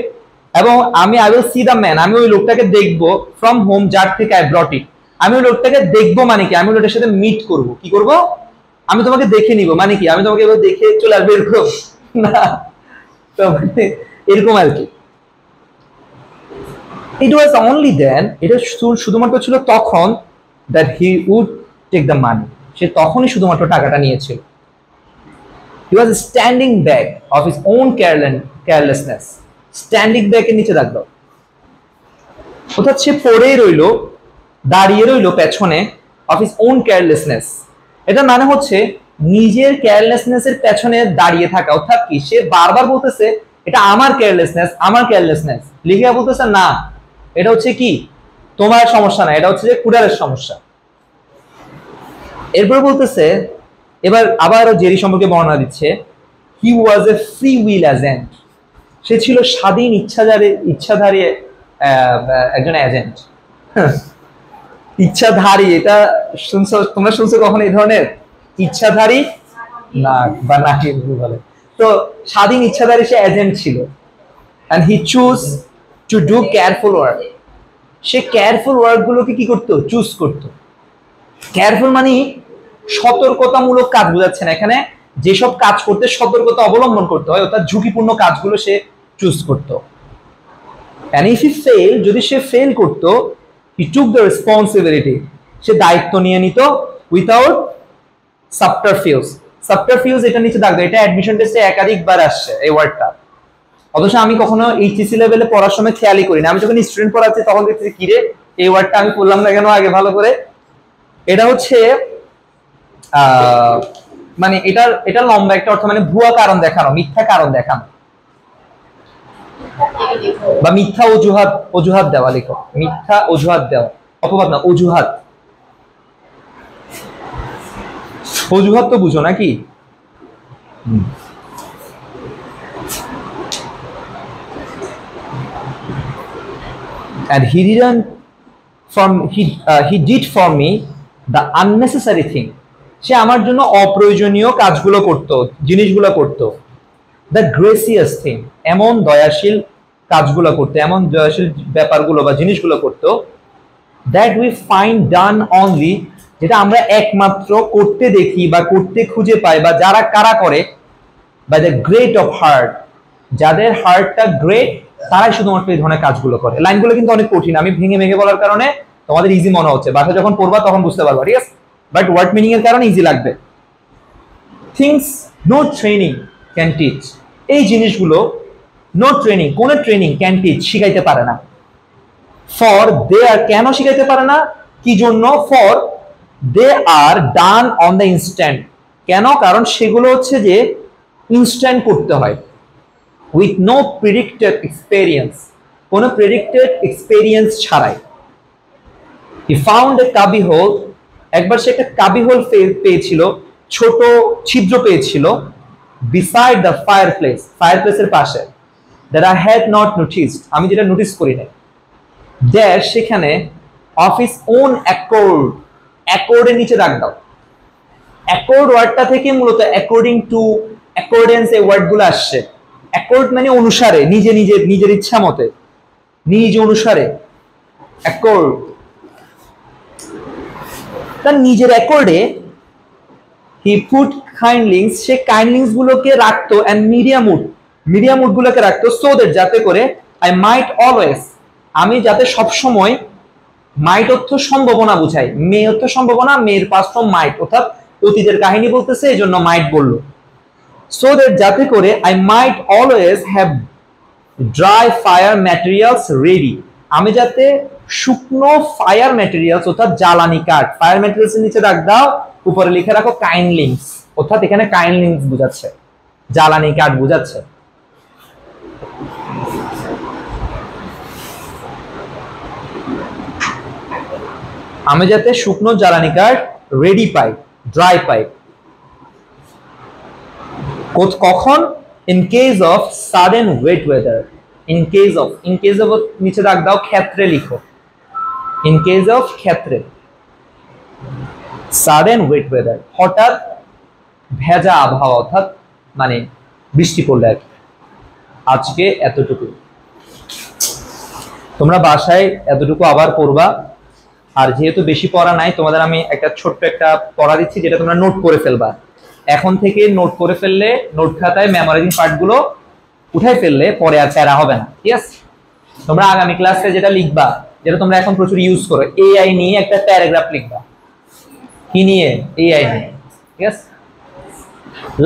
এবং আমি I will see the man, আমি ওই লোকটাকে দেখবো from whom, যার থেকে I brought it। আমি ওই লোকটাকে দেখবো মানে কি, আমি লোকটার সাথে মিট করব। কি করব? আমি তোমাকে দেখে নিব মানে কি, আমি তোমাকে এবার দেখে চলে আসবো এরকম না, তো এরকম আর কি। It was only then, এটা শুধুমাত্র ছিল তখন, that he would take the money, সে তখনই শুধুমাত্র টাকাটা নিয়েছিল। He was standing back of his own carelessness, standing back এর নিচে রাখলো, অর্থাৎ সে পড়েই রইলো, দাঁড়িয়ে রইলো পেছনে, of his own carelessness, এটা মানে হচ্ছে নিজের কেয়ারলেসনেস এর পেছনে দাঁড়িয়ে থাকা। অর্থাৎ কি, সে বারবার বলতেছে এটা আমার কেয়ারলেসনেস, লিখে বলতেছে না এটা হচ্ছে কি তোমার সমস্যা না, এটা হচ্ছে যে কুডারের সমস্যা। এরপর বলতেছে, এবার আবার জেরি সম্পর্কে বর্ণনা দিচ্ছে, হি ওয়াজ এ ফ্রি উইল এজেন্ট, সে ছিল স্বাধীন ইচ্ছাধারী একজন এজেন্ট। ইচ্ছাধারী, এটা তোমরা শুনছো কখনো এই ধরনের? ইচ্ছাধারী না বা নাকি বলে, তো স্বাধীন ইচ্ছাধারী সে এজেন্ট ছিল। and he chose to do careful work, say careful work গুলোকে কি করতো? চুজ করতো। কেয়ারফুল মানে সতর্কতামূলক কাজ বোঝাচ্ছে না এখানে, যেসব কাজ করতে সতর্কতা অবলম্বন করতে হয়, অর্থাৎ ঝুঁকিপূর্ণ কাজগুলো সে চুজ করতো। and if he failed, যদি সে ফেল করতো, he took the responsibility, সে দায়িত্ব নিয়ে নিত without subterfuge, এটা নিচে দাগ দাও, এটা অ্যাডমিশন টেস্টে একাধিকবার আসছে এই ওয়ার্ডটা, অথচ আমি কখনো এইচএসসি লেভেলে পড়ার সময় খেয়ালই করি না। আমি যখন স্টুডেন্ট পড়াচ্ছি তখন দেখছি কি রে এই ওয়ার্ডটা আমি পড়লাম না কেন আগে ভালো করে। এটা হচ্ছে মানে এটা লম্বা একটা অর্থ, মানে ভুয়া কারণ দেখানো, মিথ্যা কারণ দেখানো বা মিথ্যা অজুহাত দেওয়া। লেখো মিথ্যা অজুহাত দেওয়া, অপবাদ না, অজুহাত তো বুঝো নাকি? and he did for me the unnecessary thing, সে আমার জন্য অপ্রয়োজনীয় কাজগুলো করতো, জিনিসগুলো করতো। the gracious thing, এমন দয়াশীল কাজগুলো করতো, এমন দয়াশীল ব্যাপারগুলো বা জিনিসগুলো করতো। that we find done only, যেটা আমরা একমাত্র করতে দেখি বা করতে খুঁজে পাই, বা যারা কারা করে, by the great of heart, যাদের হার্টটা গ্রেট তারাই শুধুমাত্র এই ধরনের কাজগুলো করে। লাইনগুলো কিন্তু অনেক কঠিন, আমি ভেঙে বলার কারণে তোমাদের ইজি মনে হচ্ছে, বাসা যখন পড়বা তখন বুঝতে পারবা, ঠিক আছে? বাট ওয়ার্ড মিনিং এর কারণে ইজি লাগবে। Things no training can teach, এই জিনিসগুলো নো ট্রেনিং, কোন ট্রেনিং ক্যান টিচ, শিখাইতে পারে না। ফর দে আর, কেন শিখাইতে পারে না, কি জন্য? For they are done on the instant, কেন? কারণ সেগুলো হচ্ছে যে ইনস্ট্যান্ট করতে হয়। with no predicted experience, কোনো predicted experience ছাড়াই। he found a cubby hole, একবার সে একটা কাবি হোল পেয়েছিল, ছোট ছিদ্র পেয়েছিল, beside the fireplace এর পাশে, that I had not noticed, আমি যেটা নোটিস করি নাই। there, সেখানে of his own accord, accord এর নিচে দাগ দাও। accord ওয়ার্ডটা থেকে মূলত according to, accordance এই ওয়ার্ডগুলো আসছে। অ্যাকর্ড মানে অনুসারে, নিজের ইচ্ছা মতে, নিজ অনুসারে অ্যাকর্ড, তার নিজের অ্যাকর্ডে হি পুট কাইন্ডলিংস, সে কাইন্ডলিংস গুলোকে রাখতো, এন্ড মিডিয়াম উড গুলোকে রাখতো, সো দ্যাট, যাতে করে আই মাইট অলওয়েজ, আমি যাতে সব সময়, মাইট অর্থ সম্ভাবনা বুঝায়, মে অর্থ সম্ভাবনা, মেয়ের পাস্ট ফর্ম মাইট, অর্থাৎ অতীতের কাহিনী বলতেছে এই জন্য মাইট বললো। so that, যাতে করে I might always have dry fire materials ready, আমি যাতে শুকনো ফায়ার ম্যাটেরিয়ালস অর্থাৎ জ্বালানি কাঠ, ফায়ার ম্যাটেরিয়ালস এর নিচে রাখ দাও, উপরে লিখে রাখো কাইন্ডলিংস, অর্থাৎ এখানে কাইন্ডলিংস বোঝাচ্ছে, জ্বালানি কাঠ বোঝাচ্ছে। আমি যাতে শুকনো জ্বালানি কাঠ রেডি পাই, ড্রাই পাই। কখন? In case of sudden wait weather, in case of নিচে দাগ দাও, ক্ষেত্রে লিখো, ইন কেস অফ ক্ষেত্রে, সাডেন ওয়েট ওয়েদার হঠাৎ ভেজা আবহাওয়া, অর্থাৎ মানে বৃষ্টি পড়লে আর কি। আজকে এতটুকু, তোমরা বাসায় এতটুকু আবার পড়বা। আর যেহেতু বেশি পড়া নাই, তোমাদের আমি একটা ছোট্ট একটা পড়া দিচ্ছি যেটা তোমরা নোট করে ফেলবা। এখন থেকে নোট করে ফেললে, নোট খাতায় মেমোরাইজিং পার্টগুলো উঠাই ফেললে পরে আর প্যারা হবে না, ঠিক আছে? তোমরা আগামী ক্লাসে যেটা লিখবা, যেটা তোমরা এখন প্রচুর ইউজ করো, এআই নিয়ে একটা প্যারাগ্রাফ লিখবা। কি নিয়ে? এআই নিয়ে, ঠিক আছে?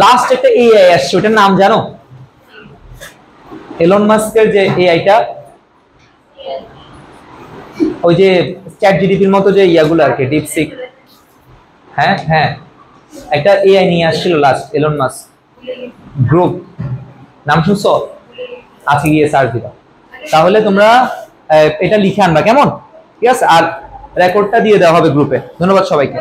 লাস্ট একটা এআই আসছে, ওটার নাম জানো? এলন মাস্কের যে এআইটা, ওই যে চ্যাট জিপিটির মতো যে ইয়াগুলো আর কি, ডিপসিক। হ্যাঁ হ্যাঁ, একটা এআই নিয়ে আসছিল লাস্ট, এলন মাস্ক গ্রুপ, নাম শুনছো? আজকে গিয়ে সার্চ দিবা। তাহলে তোমরা এটা লিখে আনবা, কেমন? ঠিক আছে, আর রেকর্ডটা দিয়ে দেওয়া হবে গ্রুপে। ধন্যবাদ সবাইকে।